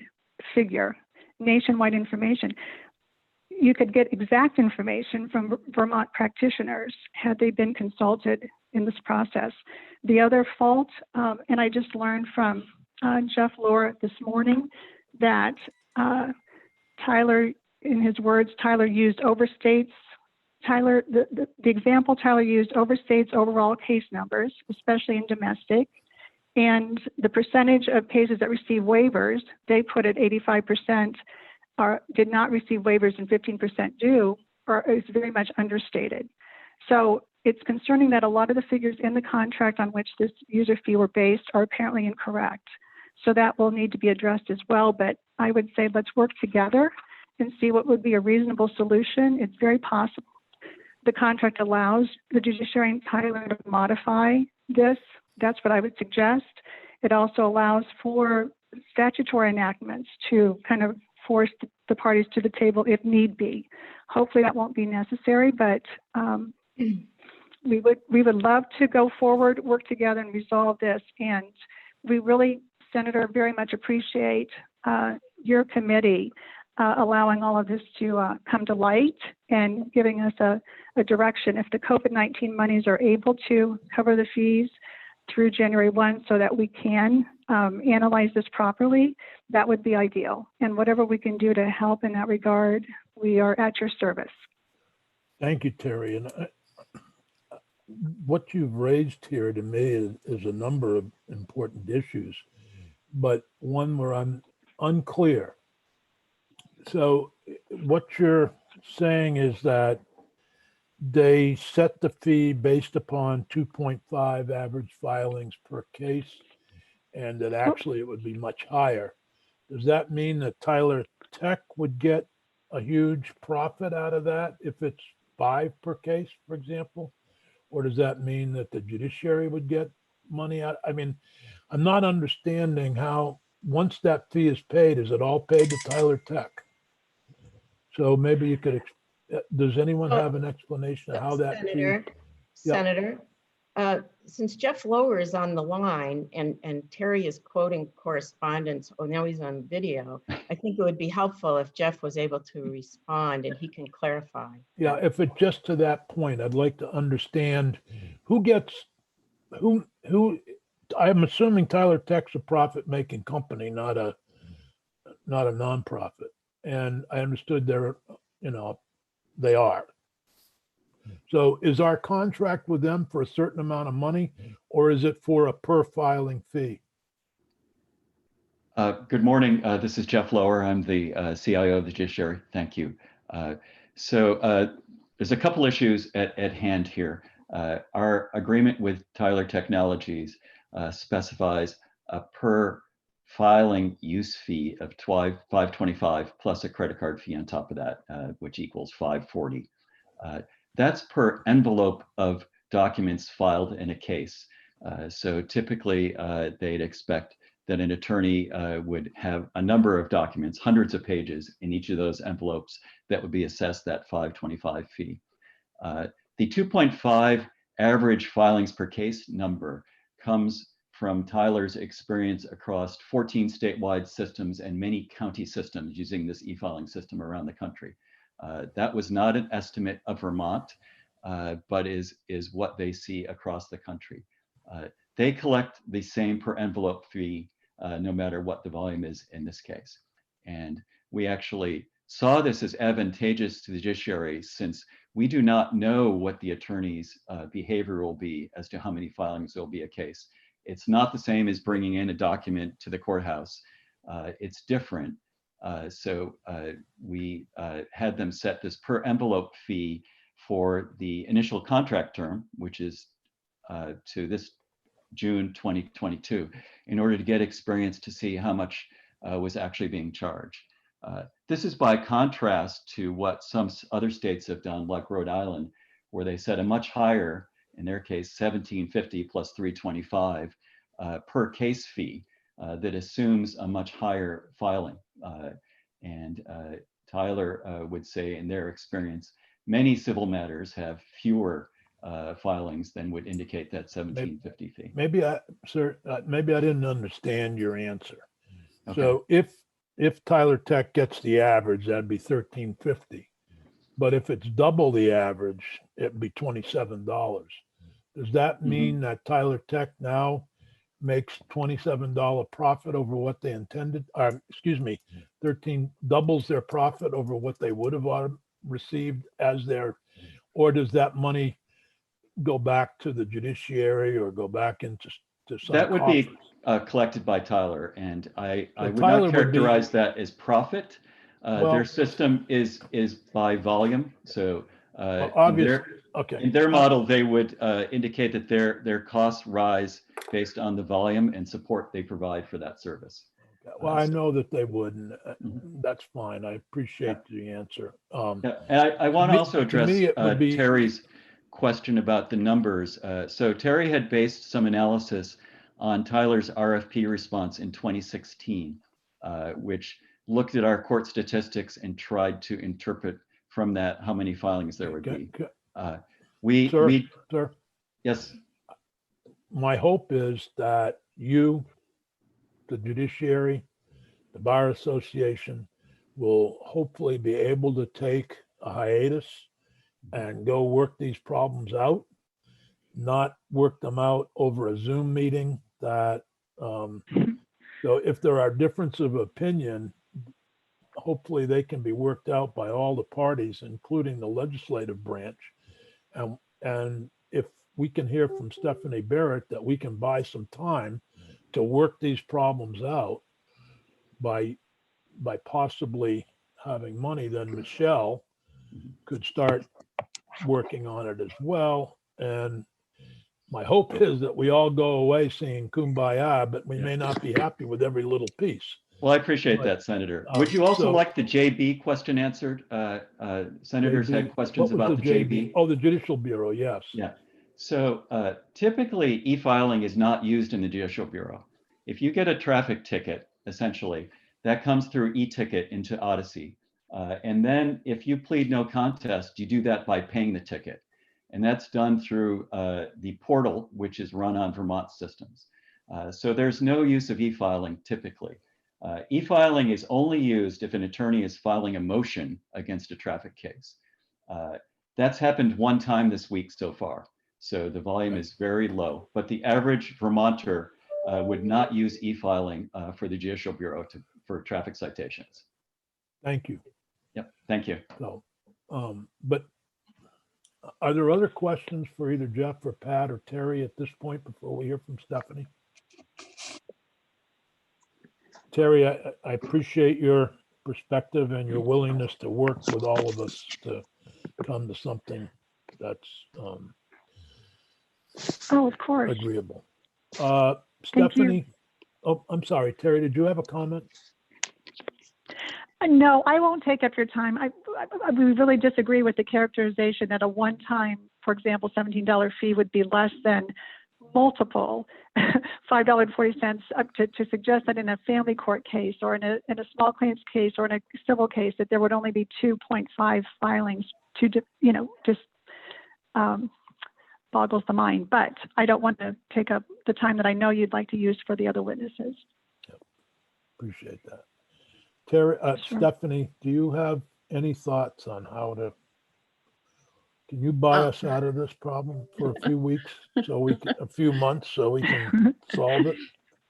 figure, nationwide information. You could get exact information from Vermont practitioners had they been consulted in this process. The other fault, and I just learned from Jeff Laura this morning that Tyler, in his words, Tyler used overstates. The example Tyler used overstates overall case numbers, especially in domestic, and the percentage of cases that receive waivers, they put at 85%, did not receive waivers and 15% do, is very much understated. So it's concerning that a lot of the figures in the contract on which this user fee were based are apparently incorrect. So that will need to be addressed as well. But I would say let's work together and see what would be a reasonable solution. It's very possible the contract allows the judiciary and Tyler to modify this that's what I would suggest. It also allows for statutory enactments to kind of force the parties to the table if need be. Hopefully that won't be necessary, but we would love to go forward, work together and resolve this. And we really, Senator, very much appreciate your committee allowing all of this to come to light and giving us a direction. If the COVID-19 monies are able to cover the fees through January 1 so that we can analyze this properly, that would be ideal. And whatever we can do to help in that regard, we are at your service. Thank you, Terry. And what you've raised here to me is a number of important issues, but one where I'm unclear. So what you're saying is that they set the fee based upon 2.5 average filings per case, and that actually it would be much higher. Does that mean that Tyler Tech would get a huge profit out of that if it's 5 per case, for example? Or does that mean that the judiciary would get money out? I mean, I'm not understanding how, once that fee is paid, is it all paid to Tyler Tech? So maybe you could, does anyone have an explanation of how that fee? Senator, Yep. Senator, since Jeff Lower is on the line and Terry is quoting correspondence, oh, now he's on video, I think it would be helpful if Jeff was able to respond and he can clarify. Yeah, if it just to that point, I'd like to understand who gets, who, I'm assuming Tyler Tech's a profit-making company, not a nonprofit. And I understood they're, they are. So is our contract with them for a certain amount of money, or is it for a per filing fee? Good morning. This is Jeff Lower. I'm the CIO of the Judiciary. Thank you. So there's a couple issues at hand here. Our agreement with Tyler Technologies specifies a per filing use fee of $525 plus a credit card fee on top of that, which equals $540. That's per envelope of documents filed in a case. So typically they'd expect that an attorney would have a number of documents, hundreds of pages in each of those envelopes that would be assessed that $525 fee. The 2.5 average filings per case number comes from Tyler's experience across 14 statewide systems and many county systems using this e-filing system around the country. That was not an estimate of Vermont, but is what they see across the country. They collect the same per envelope fee no matter what the volume is in this case. And we actually saw this as advantageous to the judiciary since we do not know what the attorney's behavior will be as to how many filings there will be a case. It's not the same as bringing in a document to the courthouse. It's different. So we had them set this per envelope fee for the initial contract term, which is to this June 2022, in order to get experience to see how much was actually being charged. This is by contrast to what some other states have done, like Rhode Island, where they set a much higher, in their case, $1,750 plus $325 per case fee that assumes a much higher filing. And Tyler would say, in their experience, many civil matters have fewer filings than would indicate that $1,750 fee. Maybe maybe I didn't understand your answer. Okay. So if Tyler Tech gets the average, that'd be $1,350. But if it's double the average, it'd be $27. Does that mean that Tyler Tech now makes $27 profit over what they intended? Excuse me, 13 doubles their profit over what they would have received as their, or does that money go back to the judiciary or go back into some That would be coffers? collected by Tyler, and I would Tyler not would characterize that as profit. Their system is by volume, so obviously, okay. in their model, they would indicate that their costs rise based on the volume and support they provide for that service. Well, I know that they would, and that's fine. I appreciate the answer. Yeah, and I want to also address it would be, Terry's question about the numbers. So Terry had based some analysis on Tyler's RFP response in 2016, which looked at our court statistics and tried to interpret from that how many filings there would be. Sir, Yes. my hope is that you, the judiciary, the Bar Association will hopefully be able to take a hiatus and go work these problems out, not work them out over a Zoom meeting that, so if there are differences of opinion, hopefully they can be worked out by all the parties, including the legislative branch. And if we can hear from Stephanie Barrett that we can buy some time to work these problems out by possibly having money, then Michelle could start working on it as well. And my hope is that we all go away saying kumbaya, but we may not be happy with every little piece. Well, I appreciate But, that, Senator. Would you also so- like the JB question answered? Senators had questions What was about the JB. Oh, the Judicial Bureau, yes. Yeah. So typically, e-filing is not used in the Judicial Bureau. If you get a traffic ticket, essentially, that comes through e-ticket into Odyssey. And then if you plead no contest, you do that by paying the ticket. And that's done through the portal, which is run on Vermont systems. So there's no use of e-filing typically. E-filing is only used if an attorney is filing a motion against a traffic case. That's happened one time this week so far. So the volume is very low, but the average Vermonter would not use e-filing for the Judicial Bureau for traffic citations. Thank you. Yep, thank you. So, but are there other questions for either Jeff or Pat or Terry at this point before we hear from Stephanie? Terry, I appreciate your perspective and your willingness to work with all of us to come to something that's Oh, of course. agreeable. Thank you. Stephanie, oh, I'm sorry, Terry, did you have a comment? No, I won't take up your time. We really disagree with the characterization that a one-time, for example, $17 fee would be less than multiple $5.40 up to suggest that in a family court case or in a small claims case or in a civil case that there would only be 2.5 filings to, just boggles the mind. But I don't want to take up the time that I know you'd like to use for the other witnesses. Yep. Appreciate that. Terry, Sure. Stephanie, do you have any thoughts on can you buy us out of this problem for a few weeks a few months so we can solve it?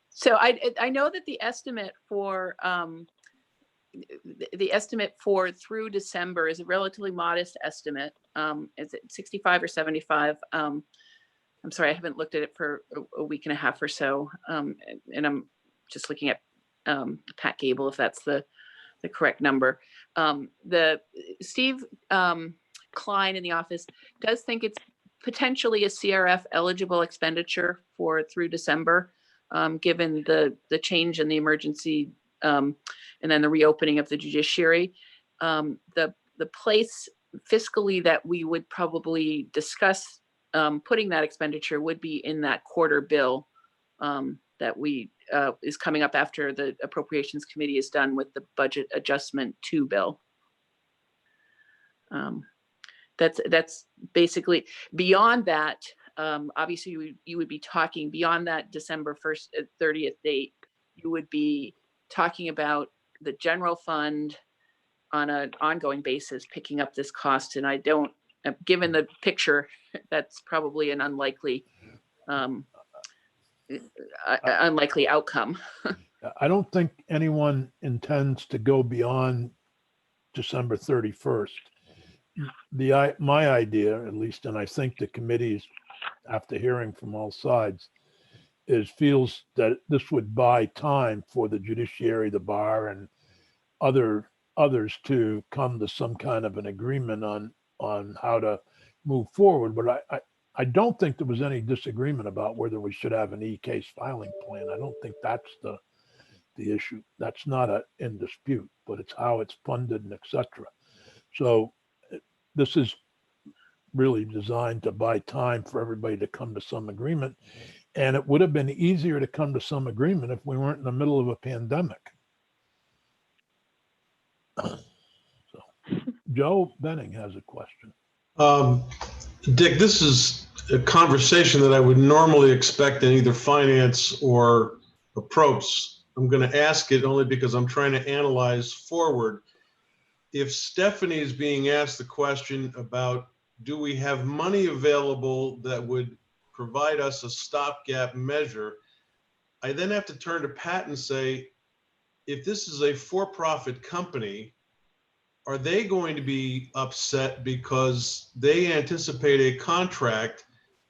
So I know that the estimate for through December is a relatively modest estimate. Is it 65 or 75? I'm sorry, I haven't looked at it for a week and a half or so. And I'm just looking at Pat Gable, if that's the correct number. The Steve Klein in the office does think it's potentially a CRF eligible expenditure for through December, given the change in the emergency and then the reopening of the judiciary. The place fiscally that we would probably discuss putting that expenditure would be in that quarter bill that is coming up after the Appropriations Committee is done with the Budget Adjustment 2 bill. That's basically beyond that. Obviously, you would be talking beyond that December 1st, 30th date. You would be talking about the general fund on an ongoing basis, picking up this cost. And I don't, given the picture, that's probably an unlikely outcome. I don't think anyone intends to go beyond December 31st. My idea, at least, and I think the committees, after hearing from all sides, feels that this would buy time for the judiciary, the bar, and others to come to some kind of an agreement on how to move forward. But I don't think there was any disagreement about whether we should have an e-case filing plan. I don't think that's the issue. That's not in dispute, but it's how it's funded and et cetera. So this is really designed to buy time for everybody to come to some agreement. And it would have been easier to come to some agreement if we weren't in the middle of a pandemic. So, Joe Benning has a question. Dick, this is a conversation that I would normally expect in either finance or approach. I'm going to ask it only because I'm trying to analyze forward. If Stephanie is being asked the question about, do we have money available that would provide us a stopgap measure, I then have to turn to Pat and say, if this is a for-profit company, are they going to be upset because they anticipate a contract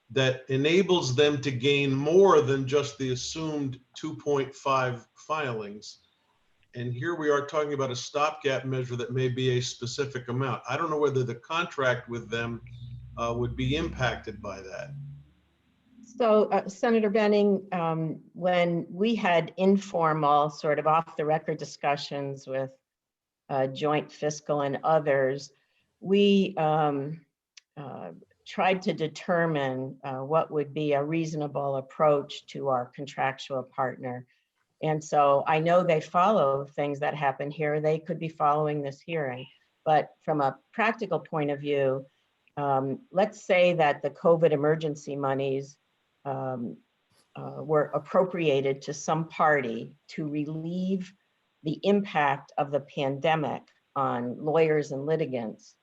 that enables them to gain more than just the assumed 2.5 filings? And here we are talking about a stopgap measure that may be a specific amount. I don't know whether the contract with them would be impacted by that. So Senator Benning, when we had informal sort of off the record discussions with Joint Fiscal and others, we tried to determine what would be a reasonable approach to our contractual partner. And so I know they follow things that happen here. They could be following this hearing. But from a practical point of view, let's say that the COVID emergency monies were appropriated to some party to relieve the impact of the pandemic on lawyers and litigants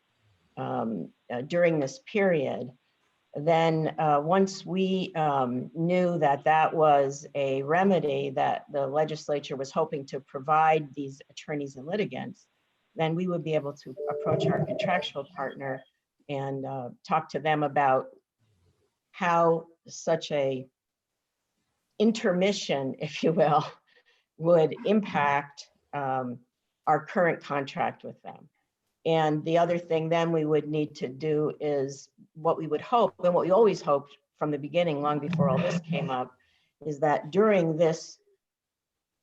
during this period. Then once we knew that that was a remedy that the legislature was hoping to provide these attorneys and litigants, then we would be able to approach our contractual partner and talk to them about how such a intermission, if you will, would impact our current contract with them. And the other thing then we would need to do is what we would hope, and what we always hoped from the beginning, long before all this came up, is that during this,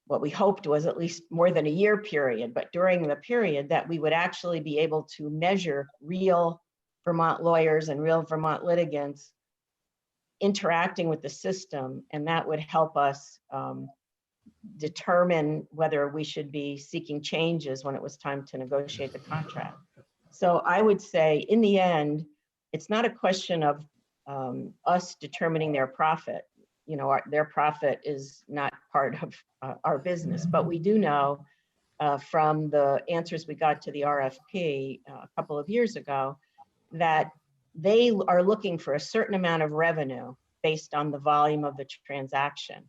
what we hoped was at least more than a year period, but during the period that we would actually be able to measure real Vermont lawyers and real Vermont litigants interacting with the system, and that would help us determine whether we should be seeking changes when it was time to negotiate the contract. So I would say in the end, it's not a question of us determining their profit. You know, their profit is not part of our business, but we do know from the answers we got to the RFP a couple of years ago that they are looking for a certain amount of revenue based on the volume of the transaction.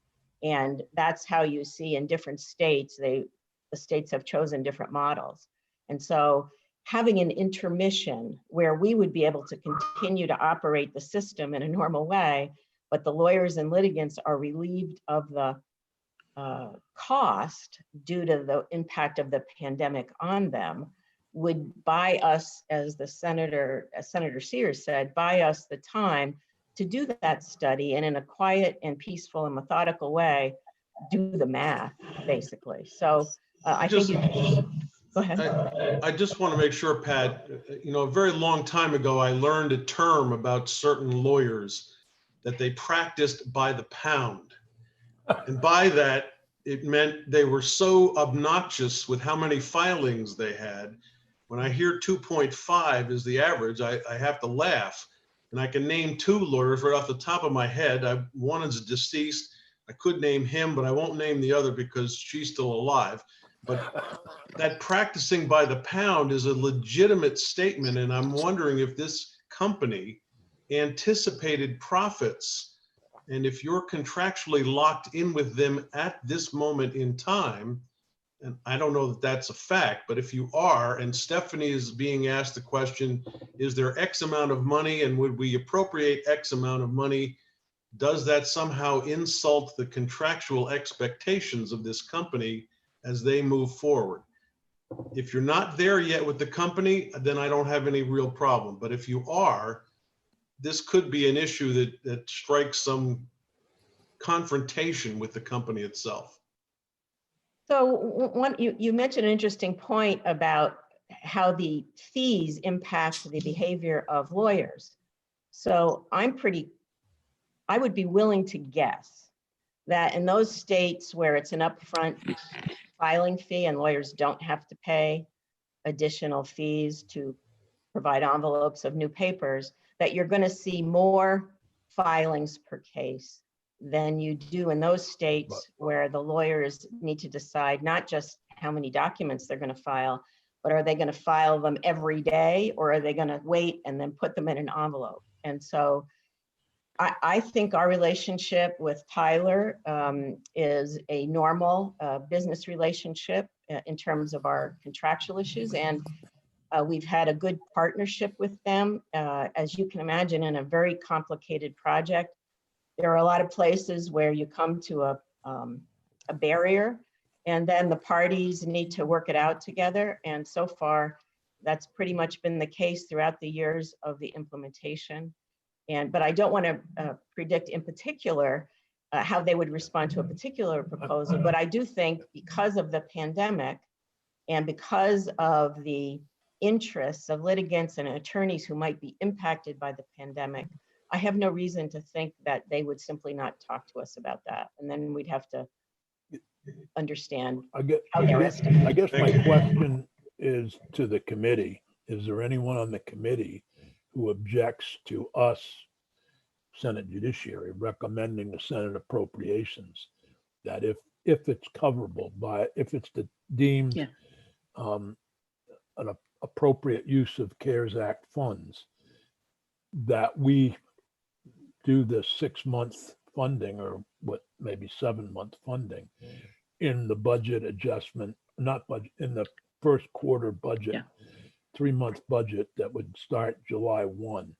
And that's how you see in different states, the states have chosen different models. And so having an intermission where we would be able to continue to operate the system in a normal way, but the lawyers and litigants are relieved of the cost due to the impact of the pandemic on them, would buy us, as Senator Sears said, buy us the time to do that study and in a quiet and peaceful and methodical way, do the math, basically. So I think you go ahead. I just want to make sure, Pat, you know, a very long time ago, I learned a term about certain lawyers that they practiced by the pound. And by that, it meant they were so obnoxious with how many filings they had. When I hear 2.5 is the average, I have to laugh. And I can name two lawyers right off the top of my head. One is deceased. I could name him, but I won't name the other because she's still alive. But that practicing by the pound is a legitimate statement. And I'm wondering if this company anticipated profits. And if you're contractually locked in with them at this moment in time, and I don't know that that's a fact, but if you are, and Stephanie is being asked the question, is there X amount of money and would we appropriate X amount of money? Does that somehow insult the contractual expectations of this company as they move forward? If you're not there yet with the company, then I don't have any real problem. But if you are, this could be an issue that strikes some confrontation with the company itself. So you mentioned an interesting point about how the fees impact the behavior of lawyers. So I would be willing to guess that in those states where it's an upfront filing fee and lawyers don't have to pay additional fees to provide envelopes of new papers, that you're going to see more filings per case than you do in those states where the lawyers need to decide not just how many documents they're going to file, but are they going to file them every day, or are they going to wait and then put them in an envelope? And so I think our relationship with Tyler is a normal business relationship in terms of our contractual issues. And we've had a good partnership with them. As you can imagine, in a very complicated project, there are a lot of places where you come to a barrier, and then the parties need to work it out together. And so far, that's pretty much been the case throughout the years of the implementation. But I don't want to predict in particular how they would respond to a particular proposal. But I do think because of the pandemic and because of the interests of litigants and attorneys who might be impacted by the pandemic, I have no reason to think that they would simply not talk to us about that. And then we'd have to understand I guess my question is to the committee. Is there anyone on the committee who objects to us, Senate Judiciary, recommending the Senate Appropriations that if it's coverable by, if it's deemed an appropriate use of CARES Act funds, that we do this 6-month funding, or what, maybe 7-month funding in the budget adjustment, not budget, in the first quarter budget, 3-month budget that would start July 1.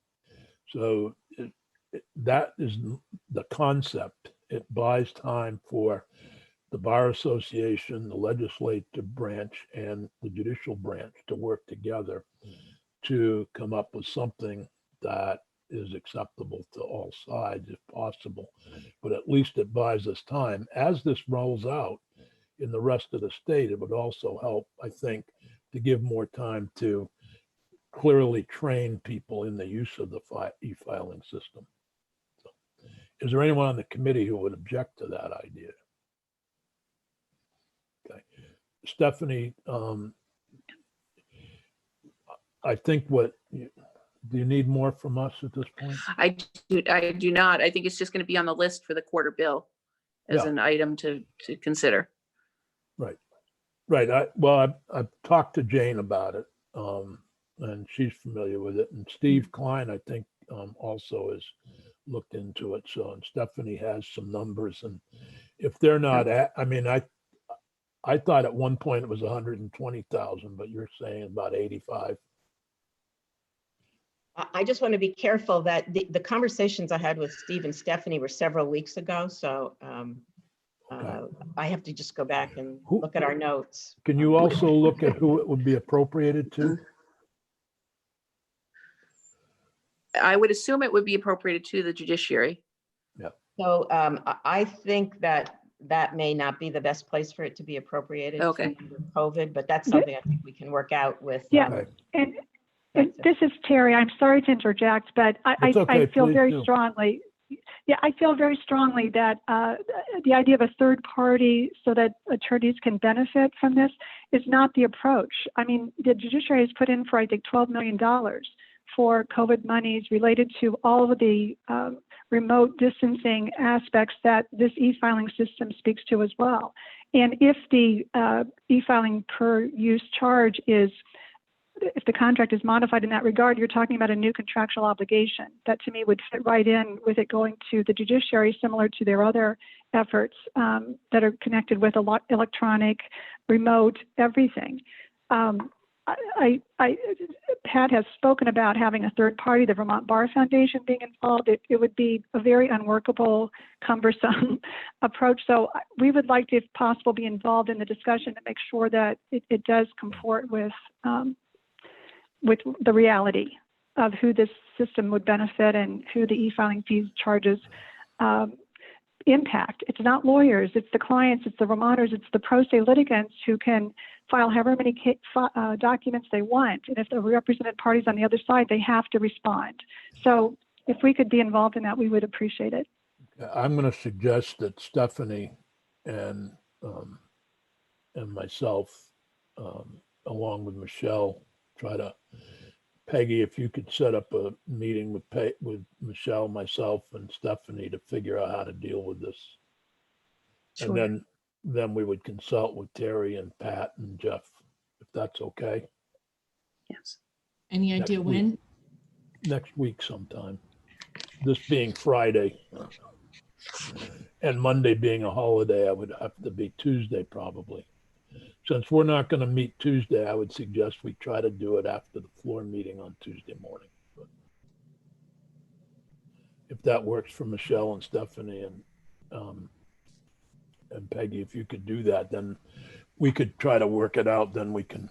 So that is the concept. It buys time for the Bar Association, the legislative branch, and the judicial branch to work together to come up with something that is acceptable to all sides if possible. But at least it buys us time. As this rolls out in the rest of the state, it would also help, I think, to give more time to clearly train people in the use of the e-filing system. So, is there anyone on the committee who would object to that idea? Okay, Stephanie, I think do you need more from us at this point? I do not. I think it's just going to be on the list for the quarter bill as an item to consider. Right. I've talked to Jane about it, and she's familiar with it. And Steve Klein, I think, also has looked into it. So, and Stephanie has some numbers, and if they're not I thought at one point it was 120,000, but you're saying about 85. I just want to be careful that the conversations I had with Steve and Stephanie were several weeks ago. So I have to just go back and look at our notes. Can you also look at who it would be appropriated to? I would assume it would be appropriated to the judiciary. Yeah. So I think that may not be the best place for it to be appropriated. Okay. For COVID, but that's something I think we can work out with. And this is Terry. I'm sorry to interject, but I feel very strongly. Yeah, I feel very strongly that the idea of a third party so that attorneys can benefit from this is not the approach. I mean, the judiciary has put in for, I think, $12 million for COVID monies related to all of the remote distancing aspects that this e-filing system speaks to as well. And if the e-filing per use charge if the contract is modified in that regard, you're talking about a new contractual obligation. That to me would fit right in with it going to the judiciary, similar to their other efforts that are connected with electronic, remote, everything. Pat has spoken about having a third party, the Vermont Bar Foundation being involved. It would be a very unworkable, cumbersome approach. So we would like to, if possible, be involved in the discussion to make sure that it does comport with the reality of who this system would benefit and who the e-filing fees charges impact. It's not lawyers, it's the clients, it's the Vermonters, it's the pro se litigants who can file however many documents they want. And if the represented parties on the other side, they have to respond. So if we could be involved in that, we would appreciate it. I'm going to suggest that Stephanie and myself, along with Michelle, try to, Peggy, if you could set up a meeting with Michelle, myself, and Stephanie to figure out how to deal with this. Sure. And then we would consult with Terry and Pat and Jeff, if that's okay. Yes. Any Next idea week. when? Next week sometime. This being Friday and Monday being a holiday, I would have to be Tuesday probably. Since we're not going to meet Tuesday, I would suggest we try to do it after the floor meeting on Tuesday morning. But if that works for Michelle and Stephanie and Peggy, if you could do that, then we could try to work it out. Then we can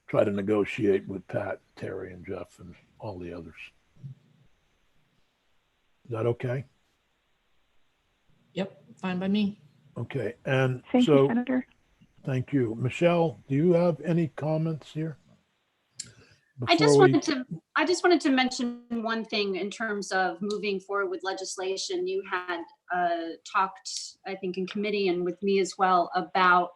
try to negotiate with Pat, Terry, and Jeff and all the others. Is that okay? Yep, fine by me. Okay. And Thank you, so, Senator. thank you. Michelle, do you have any comments here? I just Before we- wanted to mention one thing in terms of moving forward with legislation. You had talked, I think, in committee and with me as well about,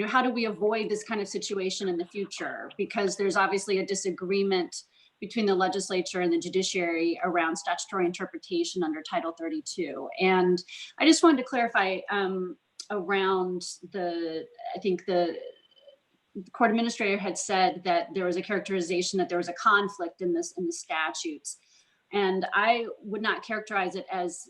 how do we avoid this kind of situation in the future? Because there's obviously a disagreement between the legislature and the judiciary around statutory interpretation under Title 32. And I just wanted to clarify around I think the court administrator had said that there was a characterization that there was a conflict in the statutes. And I would not characterize it as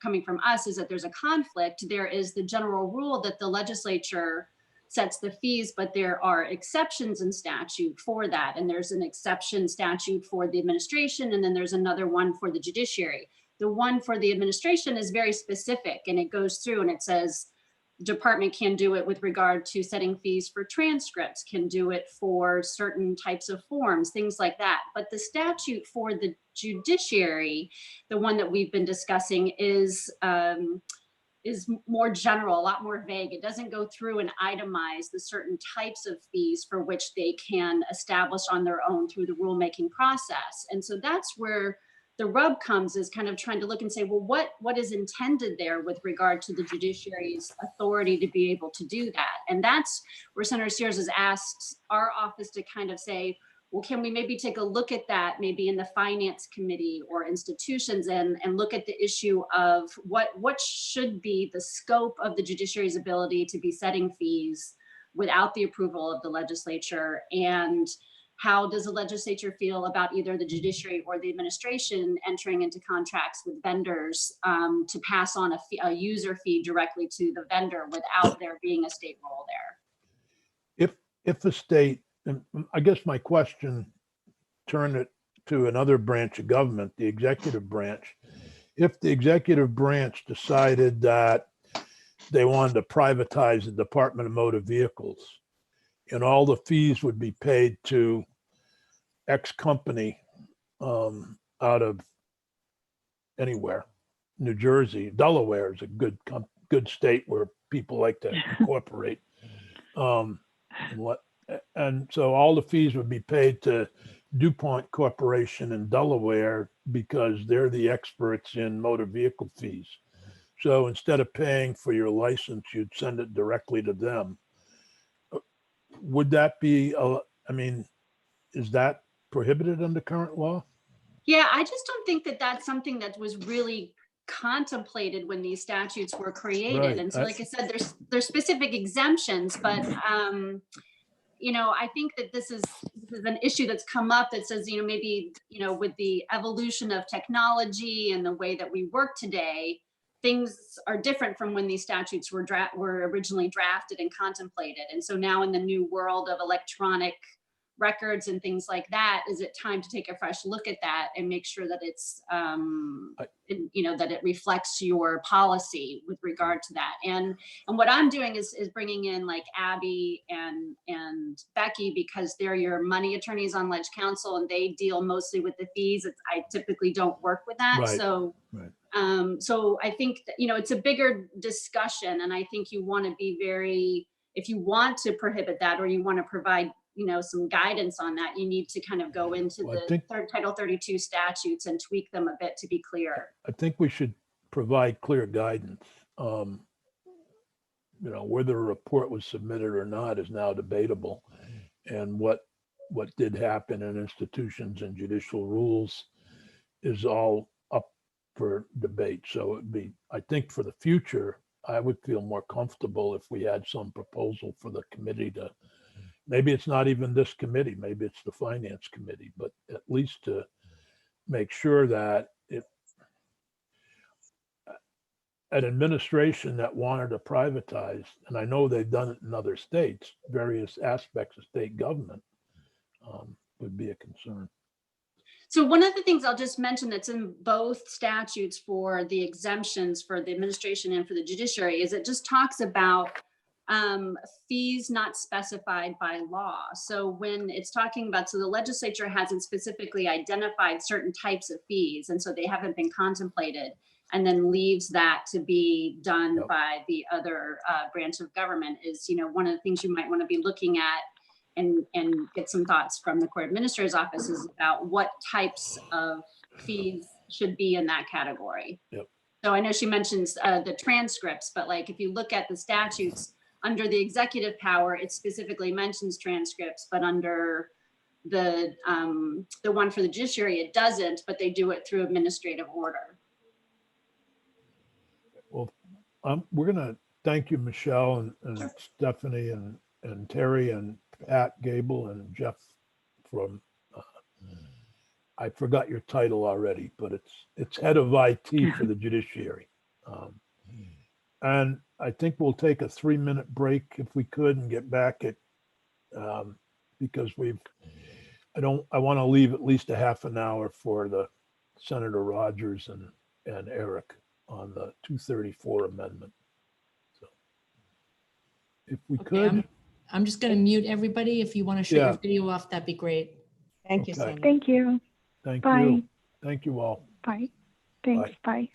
coming from us is that there's a conflict. There is the general rule that the legislature sets the fees, but there are exceptions in statute for that. And there's an exception statute for the administration, and then there's another one for the judiciary. The one for the administration is very specific, and it goes through and it says, department can do it with regard to setting fees for transcripts, can do it for certain types of forms, things like that. But the statute for the judiciary, the one that we've been discussing, is more general, a lot more vague. It doesn't go through and itemize the certain types of fees for which they can establish on their own through the rulemaking process. And so that's where the rub comes, is kind of trying to look and say, well, what is intended there with regard to the judiciary's authority to be able to do that? And that's where Senator Sears has asked our office to kind of say, well, can we maybe take a look at that, maybe in the finance committee or institutions, and look at the issue of what should be the scope of the judiciary's ability to be setting fees without the approval of the legislature, and how does the legislature feel about either the judiciary or the administration entering into contracts with vendors to pass on a user fee directly to the vendor without there being a state role there? If the state, and I guess my question, turn it to another branch of government, the executive branch. If the executive branch decided that they wanted to privatize the Department of Motor Vehicles, and all the fees would be paid to X company out of anywhere, New Jersey, Delaware is a good state where people like to incorporate. And so all the fees would be paid to DuPont Corporation in Delaware because they're the experts in motor vehicle fees. So instead of paying for your license, you'd send it directly to them. Would that be, is that prohibited under current law? Yeah, I just don't think that that's something that was really contemplated when these statutes were created. Right. And so, like I said, there's specific exemptions, but I think that this is an issue that's come up that says, maybe, with the evolution of technology and the way that we work today, things are different from when these statutes were originally drafted and contemplated. And so now in the new world of electronic records and things like that, is it time to take a fresh look at that and make sure that it's that it reflects your policy with regard to that? And what I'm doing is bringing in like Abby and Becky, because they're your money attorneys on Ledge Council and they deal mostly with the fees. I typically don't work with that. Right. So so I think that, it's a bigger discussion, and I think you want to be very, if you want to prohibit that or you want to provide some guidance on that, you need to kind of go into Well, I the think- Title 32 statutes and tweak them a bit to be clear. I think we should provide clear guidance. Whether a report was submitted or not is now debatable. And what did happen in institutions and judicial rules is all up for debate. So I think for the future, I would feel more comfortable if we had some proposal for the committee to, maybe it's not even this committee, maybe it's the finance committee, but at least to make sure that if an administration that wanted to privatize, and I know they've done it in other states, various aspects of state government, would be a concern. So one of the things I'll just mention that's in both statutes for the exemptions for the administration and for the judiciary is it just talks about fees not specified by law. So when it's talking about, so the legislature hasn't specifically identified certain types of fees, and so they haven't been contemplated, and then leaves that to be done Yep. by the other branch of government is, one of the things you might want to be looking at and get some thoughts from the court administrator's office is about what types of fees should be in that category. Yep. So I know she mentions the transcripts, but like if you look at the statutes under the executive power, it specifically mentions transcripts, but under the one for the judiciary, it doesn't, but they do it through administrative order. We're going to thank you, Michelle and Stephanie and Terry and Pat Gable and Jeff from, I forgot your title already, but it's head of IT for the judiciary. And I think we'll take a 3-minute break if we could and get back at, because I want to leave at least a half an hour for the Senator Rogers and Eric on the 234 amendment. So if we Okay, could, I'm just going to mute everybody. If you want to shut Yeah. your video off, that'd be great. Thank you, Okay. Sonia. Thank you. thank Bye. you. Thank you all. Bye. Thanks. Bye.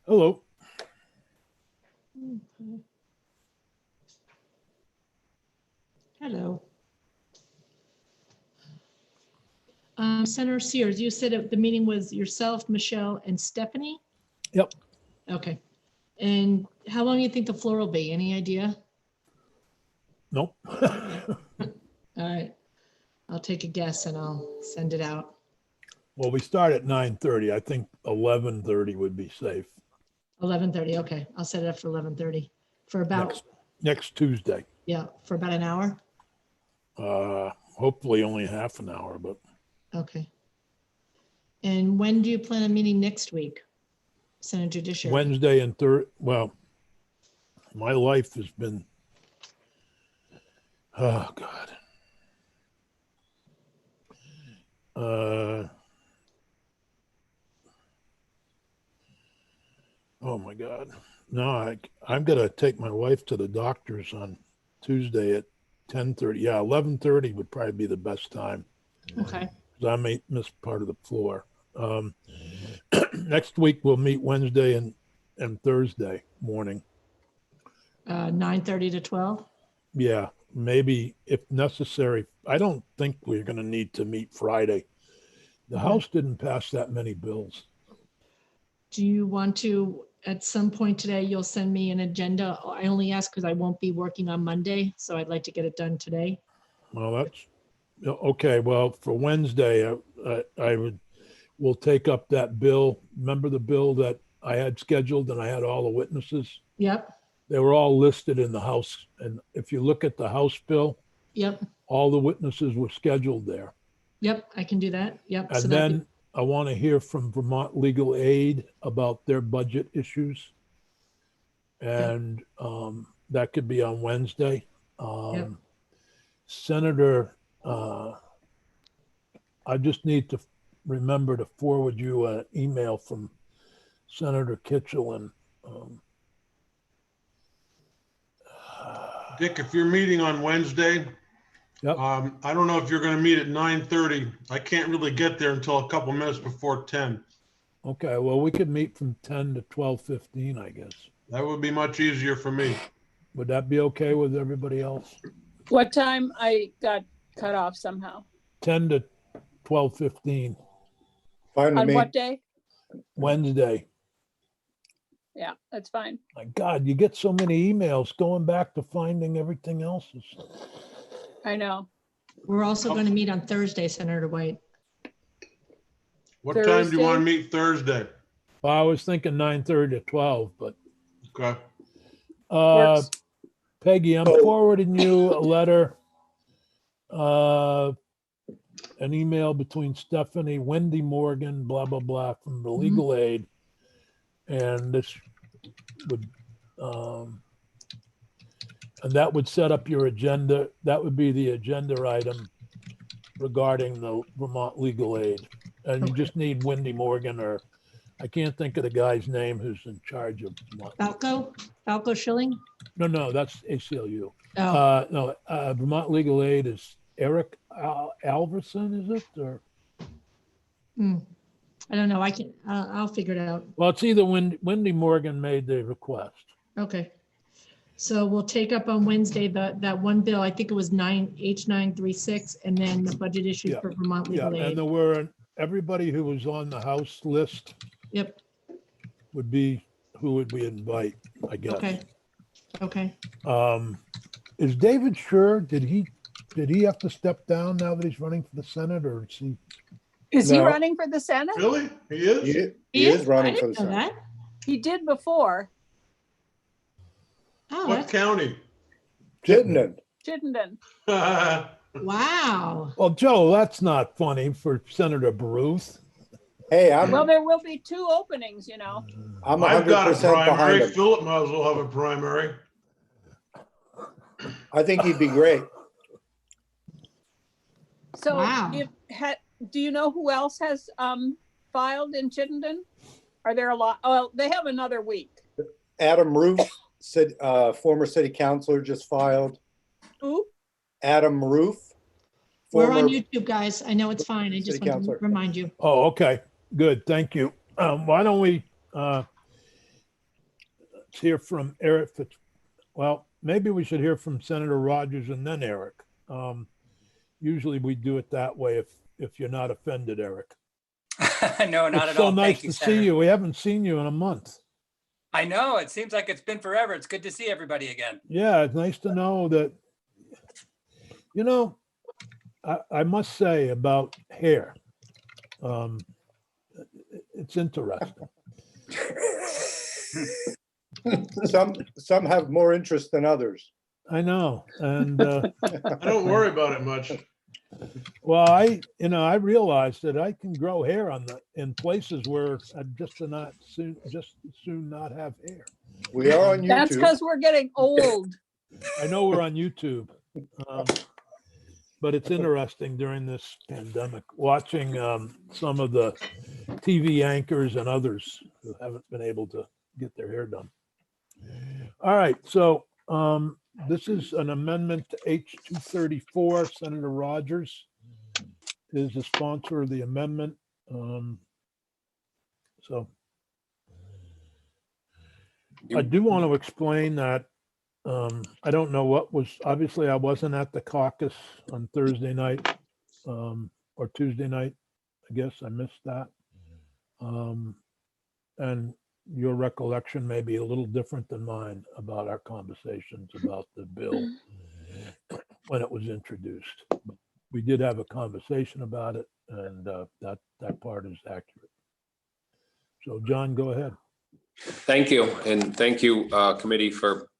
Hello. Hello. Senator Sears, you said the meeting was yourself, Michelle, and Stephanie? Yep. Okay. And how long do you think the floor will be? Any idea? Nope. All right. I'll take a guess and I'll send it out. Well, we start at 9:30. I think 11:30 would be safe. 11:30. Okay. I'll set it up for 11:30 for about, Next Tuesday. yeah, for about an hour. Hopefully only half an hour, but Okay. And when do you plan on meeting next week? Senate Judiciary? Wednesday and third. Well, my life has been, oh God. Oh my God. No, I'm gonna take my wife to the doctor's on Tuesday at 10:30. Yeah, 11:30 would probably be the best time. Okay. 'Cause I may miss part of the floor. Next week we'll meet Wednesday and Thursday morning. 9:30 to 12? Yeah, maybe if necessary. I don't think we're gonna need to meet Friday. The Okay. House didn't pass that many bills. Do you want to, at some point today, you'll send me an agenda? I only ask because I won't be working on Monday, so I'd like to get it done today. Well, that's okay. Well, for Wednesday, we'll take up that bill. Remember the bill that I had scheduled and I had all the witnesses? Yep, They were all listed in the House. And if you look at the House bill, yep, all the witnesses were scheduled there. yep, I can do that. Yep. And So that'd be- then I want to hear from Vermont Legal Aid about their budget issues. And that could be on Wednesday. Yep. Senator, I just need to remember to forward you an email from Senator Kitchell and Dick, if you're meeting on Wednesday, Yep. I don't know if you're going to meet at 9:30. I can't really get there until a couple minutes before 10. okay, well, we could meet from 10 to 12:15, I guess. That would be much easier for me. Would that be okay with everybody else? What time? I got cut off somehow. 10 to 12:15, Fine with On me. what day? Wednesday. Yeah, that's fine. My God, you get so many emails going back to finding everything else. I know. We're also going to meet on Thursday, Senator White. What time do you want to Thursday? meet Thursday? Well, I was thinking 9:30 to 12, but Okay. Works. Peggy, I'm Oh. forwarding you a letter, an email between Stephanie, Wendy Morgan, blah, blah, blah, from the legal aid. And this would, and that would set up your agenda. That would be the agenda item regarding the Vermont legal aid. And you Okay. just need Wendy Morgan, or I can't think of the guy's name who's in charge of Vermont. Falco Schilling? No, that's ACLU. Oh, No, Vermont Legal Aid is Eric Alverson, is it? Or, I don't know. I'll figure it out. well, it's either Wendy Morgan made the request. Okay. So we'll take up on Wednesday that one bill, I think it was H936, and then the budget issues Yeah, for Vermont Yeah, Legal and Aid. there were, everybody who was on the House list Yep, would be who would we invite, I guess. okay. Okay. Is David sure? Did he have to step down now that he's running for the Senate, or is he? Is he No. running for the Senate? Really? He is? He is running I for the didn't know Senate. that. He did before. Oh, What that's, county? Chittenden. Chittenden. wow. Well, Joe, that's not funny for Senator Baruth. Hey, Well, there will be two openings, you know. I'm I've got a 100% behind primary. him. Philip might as well have a primary. I think he'd be great. So Wow. do you know who else has filed in Chittenden? Are there a lot? Oh, they have another week. Adam Roof, former city councilor, just filed. Who? Adam Roof. We're on former- YouTube, guys. I know it's fine. I just City want to councilor. remind you. Oh, okay, good, thank you. Why don't we, hear from Eric. Well, maybe we should hear from Senator Rogers and then Eric. Usually we do it that way if you're not offended, Eric. No, not It's at so all. nice Thank you, to see Senator. you. We haven't seen you in a month. I know, it seems like it's been forever. It's good to see everybody again. Yeah, it's nice to know that, I must say about hair, it's interesting. Some have more interest than others. I know. And, I don't worry about it much. well, I realized that I can grow hair in places where I just soon not have hair. We are on That's YouTube. because we're getting old. I know we're on YouTube. But it's interesting during this pandemic, watching some of the TV anchors and others who haven't been able to get their hair done. All right, so this is an amendment to H-234. Senator Rogers is the sponsor of the amendment. So I do want to explain that I don't know what was, obviously I wasn't at the caucus on Thursday night or Tuesday night. I guess I missed that. And your recollection may be a little different than mine about our conversations about the bill when it was introduced. We did have a conversation about it, and that part is accurate. So John, go ahead. Thank you. And thank you, committee, for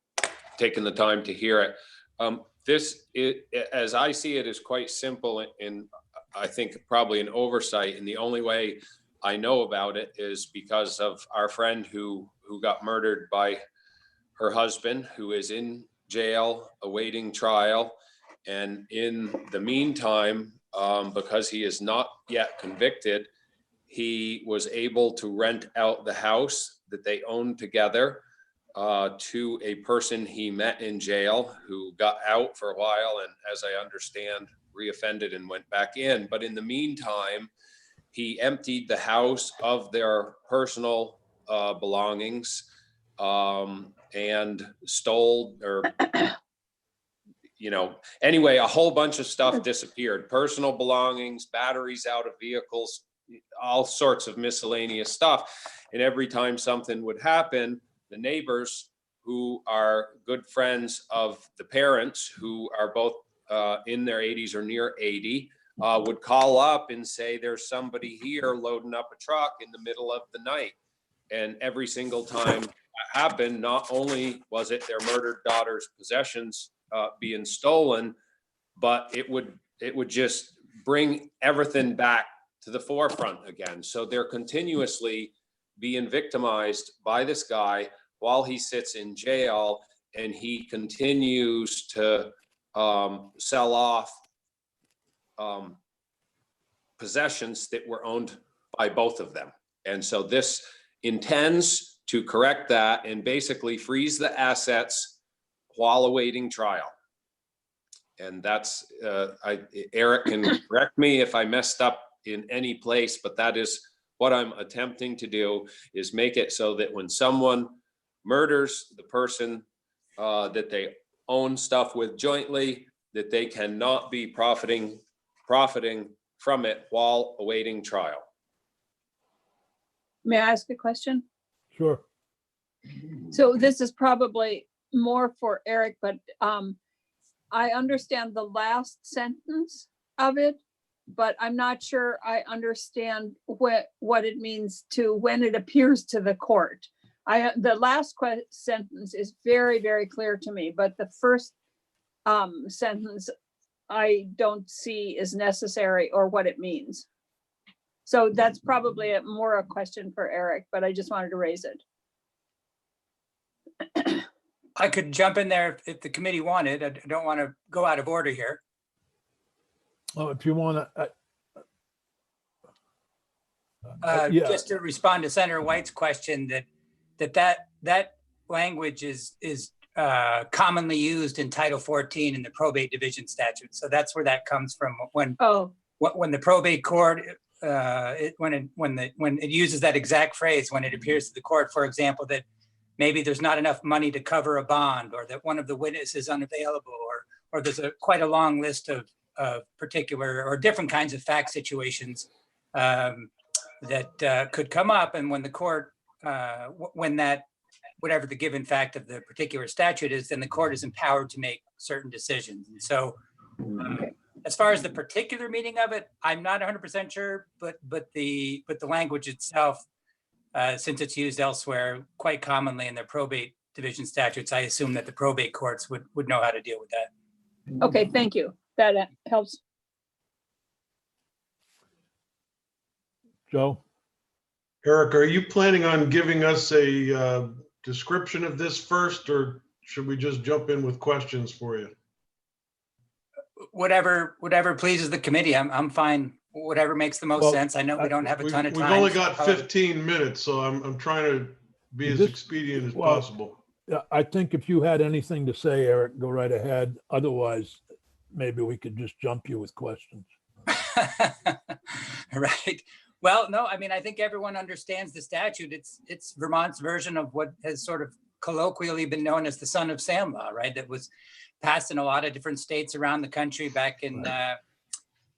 taking the time to hear it. This, as I see it, is quite simple, and I think probably an oversight. And the only way I know about it is because of our friend who got murdered by her husband, who is in jail awaiting trial. And in the meantime, because he is not yet convicted, he was able to rent out the house that they owned together to a person he met in jail who got out for a while and, as I understand, reoffended and went back in. But in the meantime, he emptied the house of their personal belongings and stole, or anyway, a whole bunch of stuff disappeared. Personal belongings, batteries out of vehicles, all sorts of miscellaneous stuff. And every time something would happen, the neighbors, who are good friends of the parents, who are both in their 80s or near 80, would call up and say, there's somebody here loading up a truck in the middle of the night. And every single time that happened, not only was it their murdered daughter's possessions being stolen, but it would just bring everything back to the forefront again. So they're continuously being victimized by this guy while he sits in jail, and he continues to sell off possessions that were owned by both of them. And so this intends to correct that and basically freeze the assets while awaiting trial. And that's, Eric can correct me if I messed up in any place, but that is what I'm attempting to do, is make it so that when someone murders the person that they own stuff with jointly, that they cannot be profiting from it while awaiting trial. May I ask a question? Sure. So this is probably more for Eric, but I understand the last sentence of it, but I'm not sure I understand what it means to when it appears to the court. The last sentence is very, very clear to me, but the first sentence I don't see is necessary or what it means. So that's probably more a question for Eric, but I just wanted to raise it. I could jump in there if the committee wanted. I don't want to go out of order here. Oh, if you want to. Yeah. Just to respond to Senator White's question, that language is commonly used in Title 14 in the probate division statute. So that's where that comes from. When the probate court, when it uses that exact phrase, when it appears to the court, for example, that maybe there's not enough money to cover a bond, or that one of the witnesses is unavailable, or there's quite a long list of particular or different kinds of fact situations that could come up. And when the court, when that, whatever the given fact of the particular statute is, then the court is empowered to make certain decisions. And so as far as the particular meaning of it, I'm not 100% sure, but the language itself, since it's used elsewhere quite commonly in their probate division statutes, I assume that the probate courts would know how to deal with that. Okay, thank you. That helps. Joe? Eric, are you planning on giving us a description of this first, or should we just jump in with questions for you? Whatever pleases the committee, I'm fine. Whatever makes the most Well, sense. I know we don't have a ton of time. We've only got 15 minutes, so I'm trying to be as expedient as possible. Yeah, I think if you had anything to say, Eric, go right ahead. Otherwise, maybe we could just jump you with questions. Right. Well, no, I mean, I think everyone understands the statute. It's Vermont's version of what has sort of colloquially been known as the Son of Sam law, right? That was passed in a lot of different states around the country back in,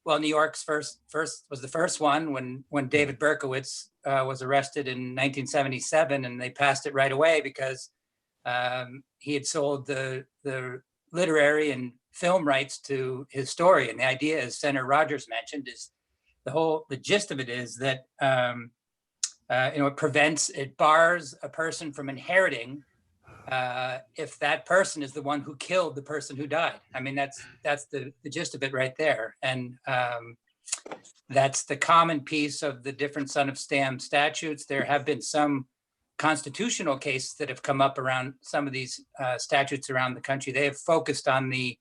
well, New York's first was the first one when David Berkowitz was arrested in 1977, and they passed it right away because he had sold the literary and film rights to his story. And the idea, as Senator Rogers mentioned, is the gist of it is that it bars a person from inheriting if that person is the one who killed the person who died. I mean, that's the gist of it right there. And that's the common piece of the different Son of Sam statutes. There have been some constitutional cases that have come up around some of these statutes around the country. They have focused on the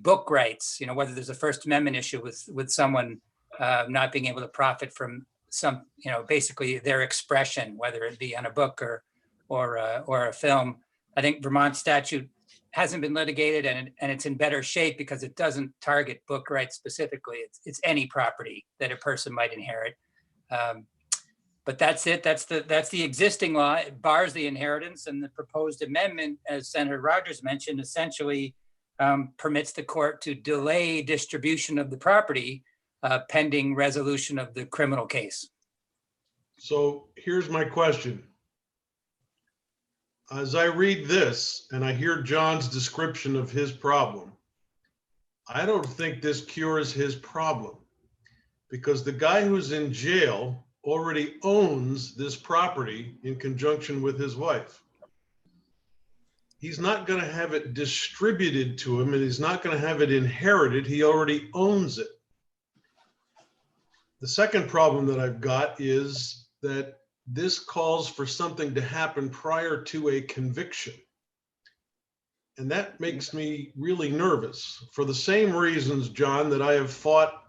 book rights, whether there's a First Amendment issue with someone not being able to profit from some, basically their expression, whether it be on a book or a film. I think Vermont statute hasn't been litigated, and it's in better shape because it doesn't target book rights specifically. It's any property that a person might inherit. But that's it. That's the existing law. It bars the inheritance, and the proposed amendment, as Senator Rogers mentioned, essentially permits the court to delay distribution of the property pending resolution of the criminal case. So here's my question. As I read this and I hear John's description of his problem, I don't think this cures his problem, because the guy who's in jail already owns this property in conjunction with his wife. He's not going to have it distributed to him, and he's not going to have it inherited. He already owns it. The second problem that I've got is that this calls for something to happen prior to a conviction. And that makes me really nervous for the same reasons, John, that I have fought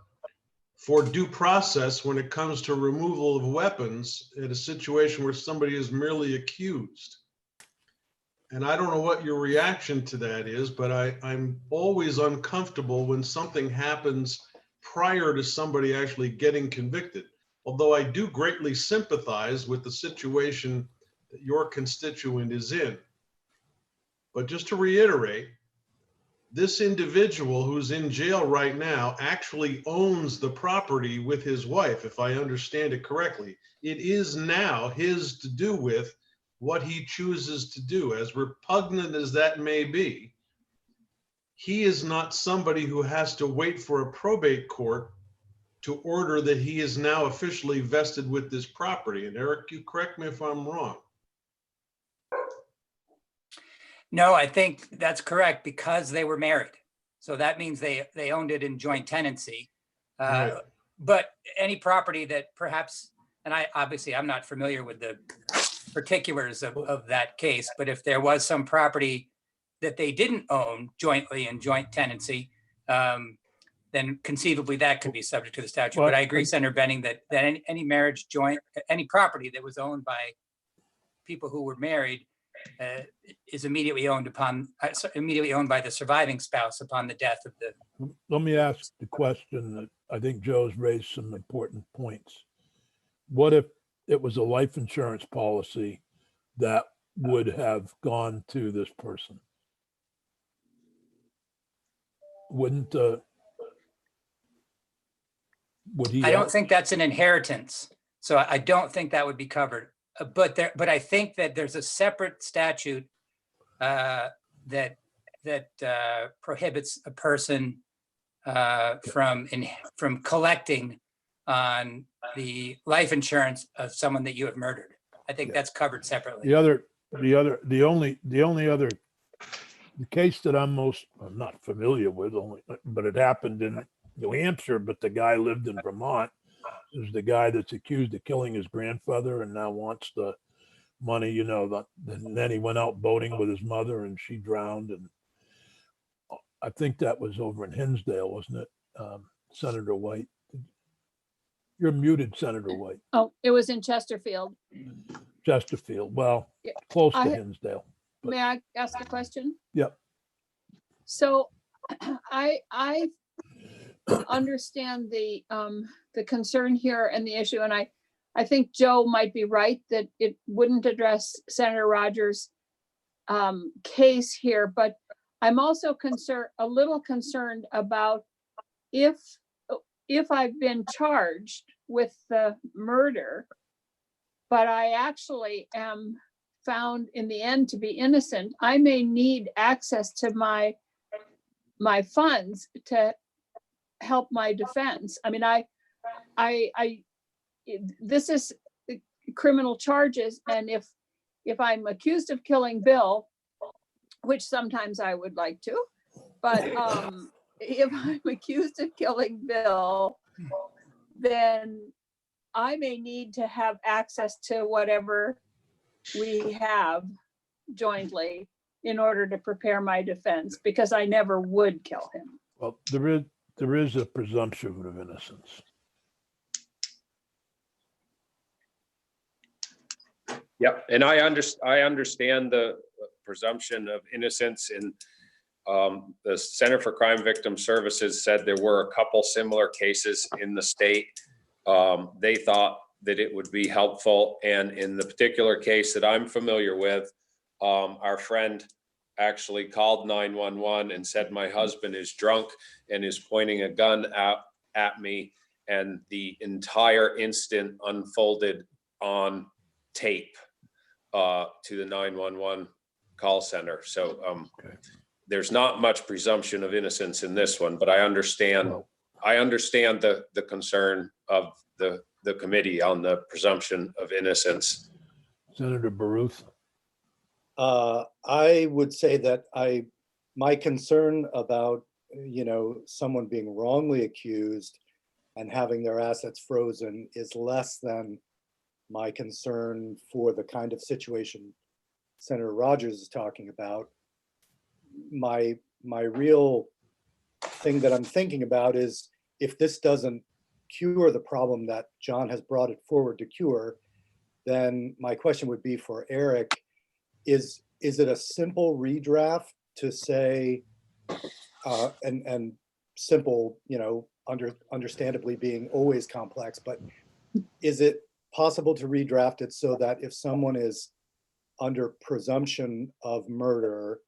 for due process when it comes to removal of weapons in a situation where somebody is merely accused. And I don't know what your reaction to that is, but I'm always uncomfortable when something happens prior to somebody actually getting convicted. Although I do greatly sympathize with the situation that your constituent is in. But just to reiterate, this individual who's in jail right now actually owns the property with his wife, if I understand it correctly. It is now his to do with what he chooses to do, as repugnant as that may be. He is not somebody who has to wait for a probate court to order that he is now officially vested with this property. And Eric, you correct me if I'm wrong. No, I think that's correct, because they were married. So that means they owned it in joint tenancy. Right. But any property that perhaps, and I'm not familiar with the particulars of that case, but if there was some property that they didn't own jointly in joint tenancy, then conceivably that could be subject to the statute. Well, but I agree, Senator Benning, that any marriage joint, any property that was owned by people who were married is immediately owned by the surviving spouse upon the death of the. Let me ask the question that I think Joe's raised some important points. What if it was a life insurance policy that would have gone to this person. Wouldn't, would he? I don't think that's an inheritance. So I don't think that would be covered. But I think that there's a separate statute that prohibits a person from collecting on the life insurance of someone that you have murdered. I think that's covered separately. The only other case that I'm not familiar with, but it happened in New Hampshire, but the guy lived in Vermont. Is the guy that's accused of killing his grandfather and now wants the money, and then he went out boating with his mother and she drowned. And I think that was over in Hinsdale, wasn't it? Senator White. You're muted, Senator White. Oh, it was in Chesterfield. Chesterfield, well, Yeah, close to Hinsdale. But, may I ask a question? Yep. So I understand the concern here and the issue, and I think Joe might be right that it wouldn't address Senator Rogers' case here, but I'm also a little concerned about if I've been charged with the murder, but I actually am found in the end to be innocent, I may need access to my funds to help my defense. I mean, this is criminal charges, and if I'm accused of killing Bill, which sometimes I would like to, but if I'm accused of killing Bill, then I may need to have access to whatever we have jointly in order to prepare my defense, because I never would kill him. Well, there is a presumption of innocence. Yep, and I understand the presumption of innocence. And the Center for Crime Victim Services said there were a couple similar cases in the state. They thought that it would be helpful. And in the particular case that I'm familiar with, our friend actually called 911 and said, my husband is drunk and is pointing a gun at me. And the entire incident unfolded on tape to the 911 call center. So there's not much presumption of innocence in this one, but I understand the concern of the committee on the presumption of innocence. Senator Baruth. I would say that my concern about, someone being wrongly accused and having their assets frozen is less than my concern for the kind of situation Senator Rogers is talking about. My real thing that I'm thinking about is, if this doesn't cure the problem that John has brought it forward to cure, then my question would be for Eric, is it a simple redraft to say, and simple, understandably being always complex, but is it possible to redraft it so that if someone is under presumption of murder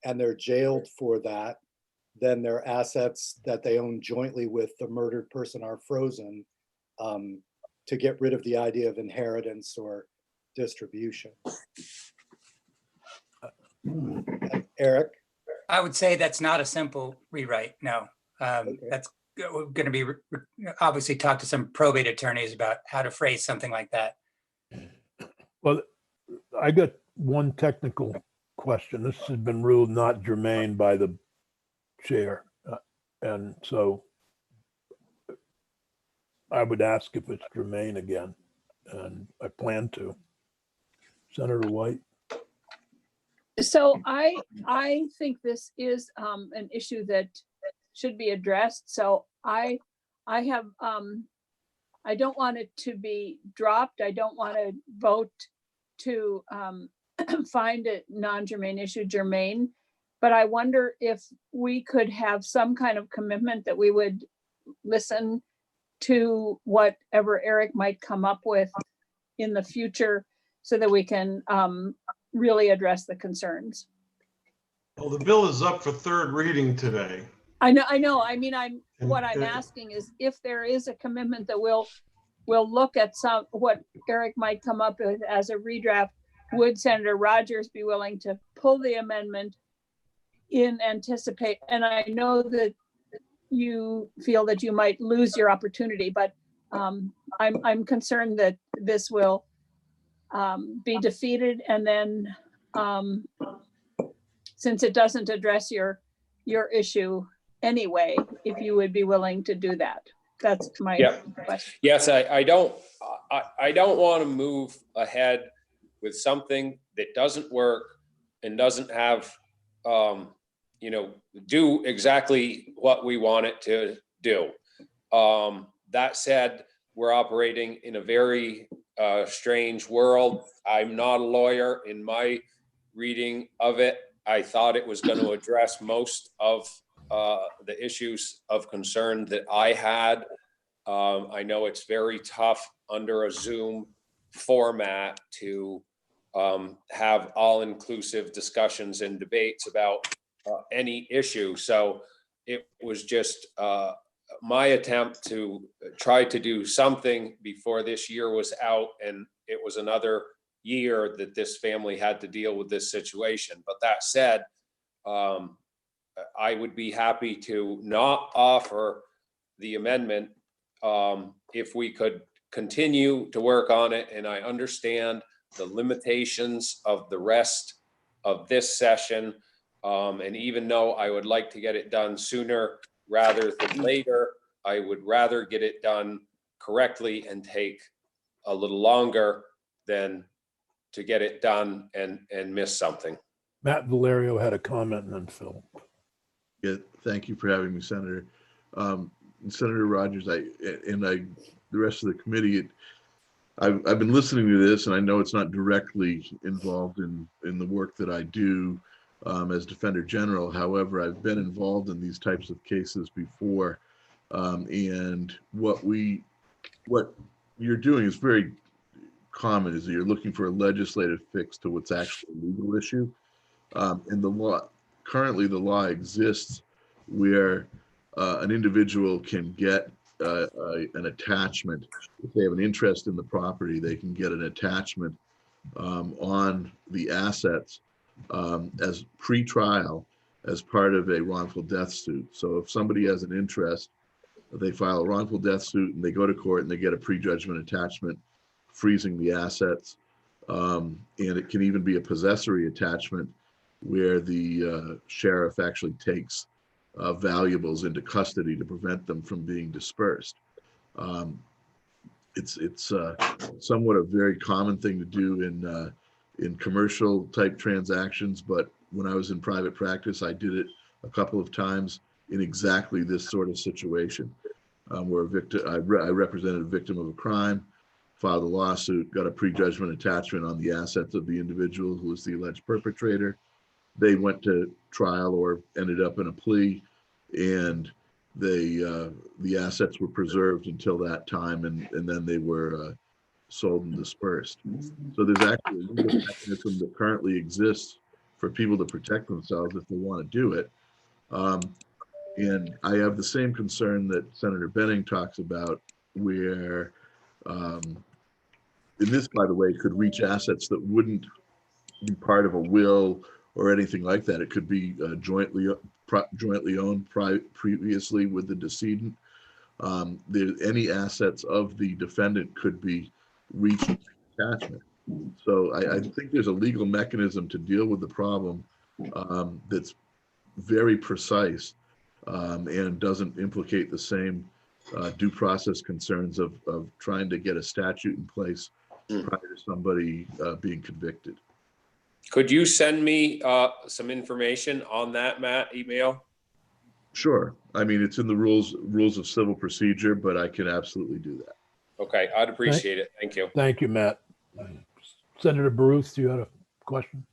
and they're jailed for that, then their assets that they own jointly with the murdered person are frozen, to get rid of the idea of inheritance or distribution? Eric? I would say that's not a simple rewrite, no. That's going to be, obviously talk to some probate attorneys about how to phrase something like that. Well, I got one technical question. This has been ruled not germane by the chair. And so I would ask if it's germane again, and I plan to. Senator White. So I think this is an issue that should be addressed. So I have I don't want it to be dropped. I don't want to vote to find a non-germane issue germane, but I wonder if we could have some kind of commitment that we would listen to whatever Eric might come up with in the future, so that we can really address the concerns. Well, the bill is up for third reading today. I know. I mean, what I'm And- asking is if there is a commitment that we'll look at what Eric might come up with as a redraft. Would Senator Rogers be willing to pull the amendment in anticipate? And I know that you feel that you might lose your opportunity, but I'm concerned that this will be defeated, and then since it doesn't address your issue anyway, if you would be willing to do that. That's my question. Yes, I don't want to move ahead with something that doesn't work and doesn't have, do exactly what we want it to do. That said, we're operating in a very strange world. I'm not a lawyer. In my reading of it, I thought it was going to address most of the issues of concern that I had. I know it's very tough under a Zoom format to have all-inclusive discussions and debates about any issue. So it was just my attempt to try to do something before this year was out, and it was another year that this family had to deal with this situation. But that said, I would be happy to not offer the amendment if we could continue to work on it. And I understand the limitations of the rest of this session. And even though I would like to get it done sooner rather than later, I would rather get it done correctly and take a little longer than to get it done and miss something. Matt Valerio had a comment, and then Phil. Yeah, thank you for having me, Senator. Senator Rogers, the rest of the committee, I've been listening to this, and I know it's not directly involved in the work that I do as Defender General. However, I've been involved in these types of cases before, and what you're doing is very common. Is that you're looking for a legislative fix to what's actually a legal issue, and the law. Currently, the law exists where an individual can get an attachment. If they have an interest in the property, they can get an attachment on the assets as pre-trial as part of a wrongful death suit. So if somebody has an interest, they file a wrongful death suit and they go to court and they get a prejudgment attachment freezing the assets. And it can even be a possessory attachment where the sheriff actually takes valuables into custody to prevent them from being dispersed. It's somewhat a very common thing to do in commercial type transactions, but when I was in private practice, I did it a couple of times in exactly this sort of situation, where I represented a victim of a crime, filed a lawsuit, got a prejudgment attachment on the assets of the individual who was the alleged perpetrator. They went to trial or ended up in a plea, and the assets were preserved until that time, and then they were sold and dispersed. So there's actually a legal mechanism that currently exists for people to protect themselves if they want to do it. And I have the same concern that Senator Benning talks about, where, and this, by the way, could reach assets that wouldn't be part of a will or anything like that. It could be jointly owned previously with the decedent. Any assets of the defendant could be reached by attachment. So I think there's a legal mechanism to deal with the problem that's very precise and doesn't implicate the same due process concerns of trying to get a statute in place prior to somebody being convicted. Could you send me some information on that, Matt, email? Sure. I mean, it's in the rules of civil procedure, but I can absolutely do that. Okay, I'd appreciate it. Thank you. Thank you, Matt. Senator Baruth, do you have a question?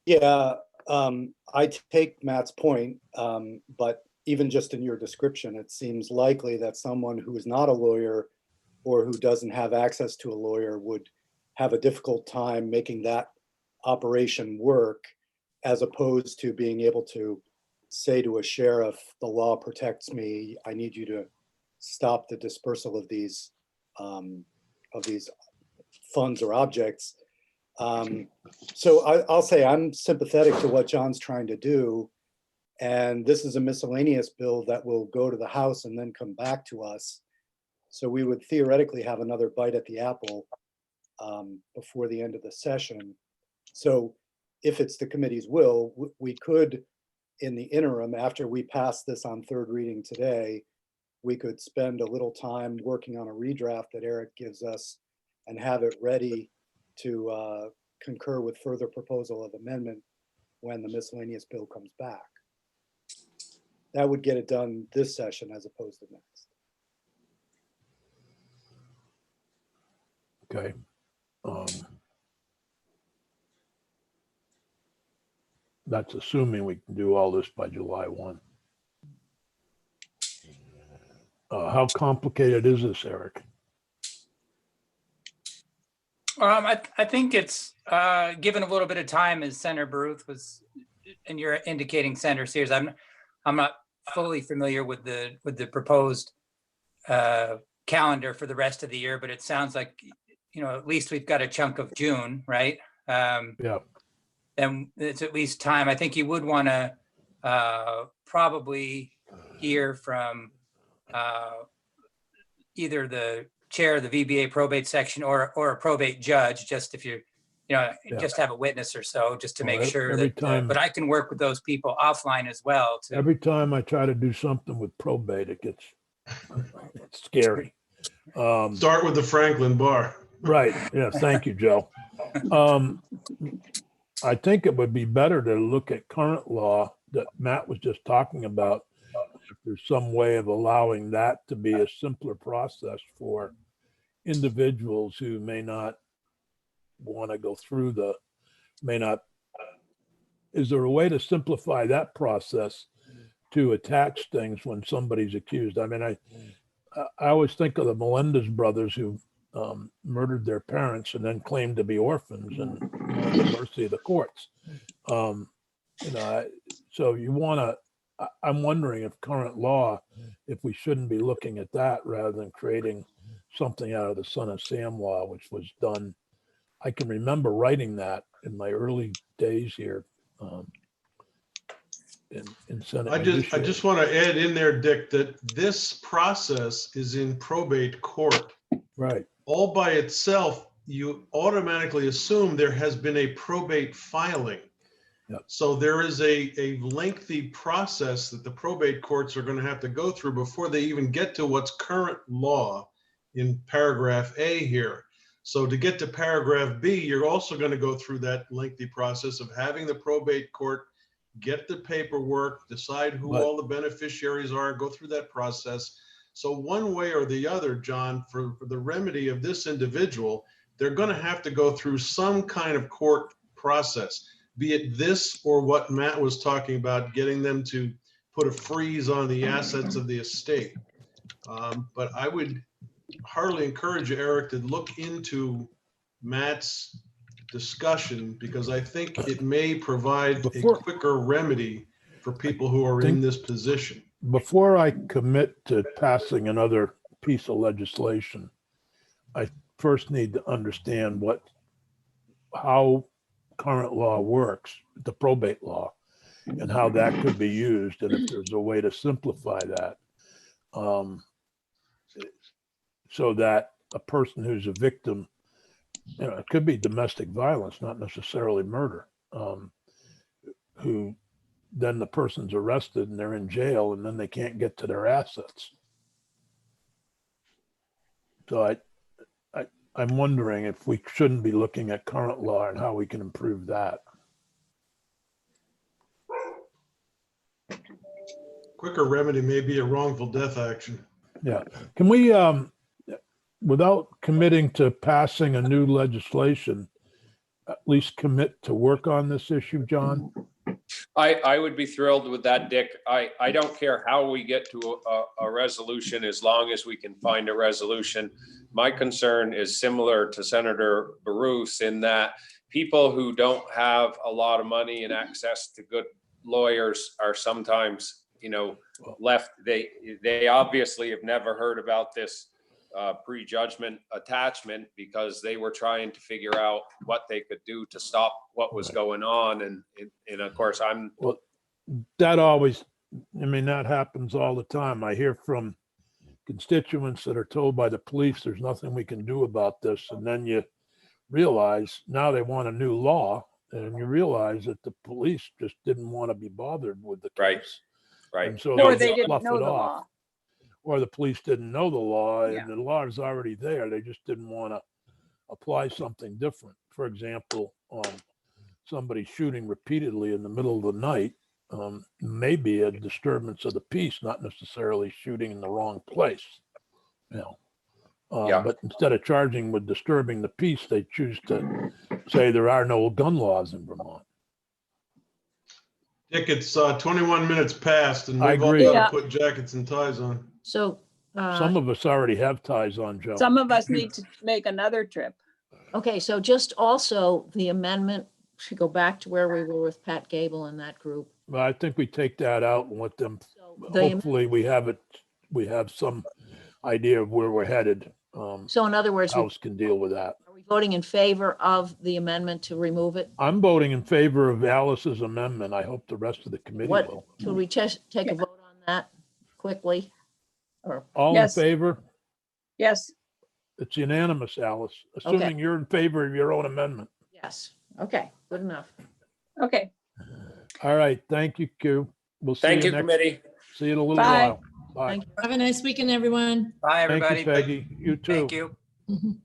Yeah, I take Matt's point, but even just in your description, it seems likely that someone who is not a lawyer or who doesn't have access to a lawyer would have a difficult time making that operation work, as opposed to being able to say to a sheriff, the law protects me, I need you to stop the dispersal of these funds or objects. So I'll say I'm sympathetic to what John's trying to do. And this is a miscellaneous bill that will go to the House and then come back to us. So we would theoretically have another bite at the apple before the end of the session. So if it's the committee's will, we could, in the interim, after we pass this on third reading today, we could spend a little time working on a redraft that Eric gives us and have it ready to concur with further proposal of amendment when the miscellaneous bill comes back. That would get it done this session as opposed to next. Okay. That's assuming we can do all this by July 1. How complicated is this, Eric? I think it's given a little bit of time, as Senator Baruth was, and you're indicating Senator Sears. I'm not fully familiar with the proposed calendar for the rest of the year, but it sounds like, you know, at least we've got a chunk of June, right? Yeah. Then it's at least time. I think you would want to probably hear from either the chair of the VBA probate section or a probate judge, just if you're, just have a witness or so, just to make sure every that, time, but I can work with those people offline as well. Every time I try to do something with probate, it gets it's scary. Start with the Franklin bar. Right. Yeah. Thank you, Joe. I think it would be better to look at current law that Matt was just talking about. If there's some way of allowing that to be a simpler process for individuals who may not want to go through is there a way to simplify that process to attach things when somebody's accused? I mean, I always think of the Melendez brothers who murdered their parents and then claimed to be orphans and at the mercy of the courts. So I'm wondering if current law, if we shouldn't be looking at that rather than creating something out of the Son of Sam law, which was done. I can remember writing that in my early days here in Senate. I just want to add in there, Dick, that this process is in probate court. Right. All by itself, you automatically assume there has been a probate filing. Yep. So there is a lengthy process that the probate courts are going to have to go through before they even get to what's current law in paragraph A here. So to get to paragraph B, you're also going to go through that lengthy process of having the probate court get the paperwork, decide who all the beneficiaries are, go through that process. So one way or the other, John, for the remedy of this individual, they're going to have to go through some kind of court process, be it this or what Matt was talking about, getting them to put a freeze on the assets of the estate. But I would heartily encourage you, Eric, to look into Matt's discussion, because I think it may provide a quicker remedy for people who are in this position. Before I commit to passing another piece of legislation, I first need to understand how current law works, the probate law, and how that could be used, and if there's a way to simplify that, so that a person who's a victim, it could be domestic violence, not necessarily murder, who then the person's arrested and they're in jail and then they can't get to their assets. So I'm wondering if we shouldn't be looking at current law and how we can improve that. Quicker remedy may be a wrongful death action. Yeah. Can we, without committing to passing a new legislation, at least commit to work on this issue, John? I would be thrilled with that, Dick. I don't care how we get to a resolution, as long as we can find a resolution. My concern is similar to Senator Baruth's, in that people who don't have a lot of money and access to good lawyers are sometimes, left. They obviously have never heard about this prejudgment attachment because they were trying to figure out what they could do to stop what was going on. And of course, that happens all the time. I hear from constituents that are told by the police, there's nothing we can do about this. And then you realize now they want a new law, and you realize that the police just didn't want to be bothered with the case. Right. And so Or they they didn't slough know it the off. law. Or the police didn't know the law, Yeah. and the law is already there. They just didn't want to apply something different. For example, somebody shooting repeatedly in the middle of the night may be a disturbance of the peace, not necessarily shooting in the wrong place. But instead of charging with disturbing the peace, they choose to say there are no gun laws in Vermont. Dick, it's 21 minutes past and I we've all agree. got Yeah. to put jackets and ties on. So, Some of us already have ties on, Joe. Some of us need to make another trip. okay, so just also the amendment, to go back to where we were with Pat Gable and that group. Well, I think we take that out and let them, So the- hopefully we have some idea of where we're headed. So in other words, House can deal with that. are we voting in favor of the amendment to remove it? I'm voting in favor of Alice's amendment. I hope the rest of the committee What, will. could we just take a vote on that quickly? Or, All in Yes. favor? Yes, It's unanimous, Alice, assuming you're in favor of your own amendment. yes, okay, good enough. okay. All right, thank you, Q. We'll see thank you you, next, committee. see you in a little Bye. while. Bye. Thank you. Have a nice weekend, everyone. Bye, Thank you, everybody. Peggy. You too. Thank you. Mhm.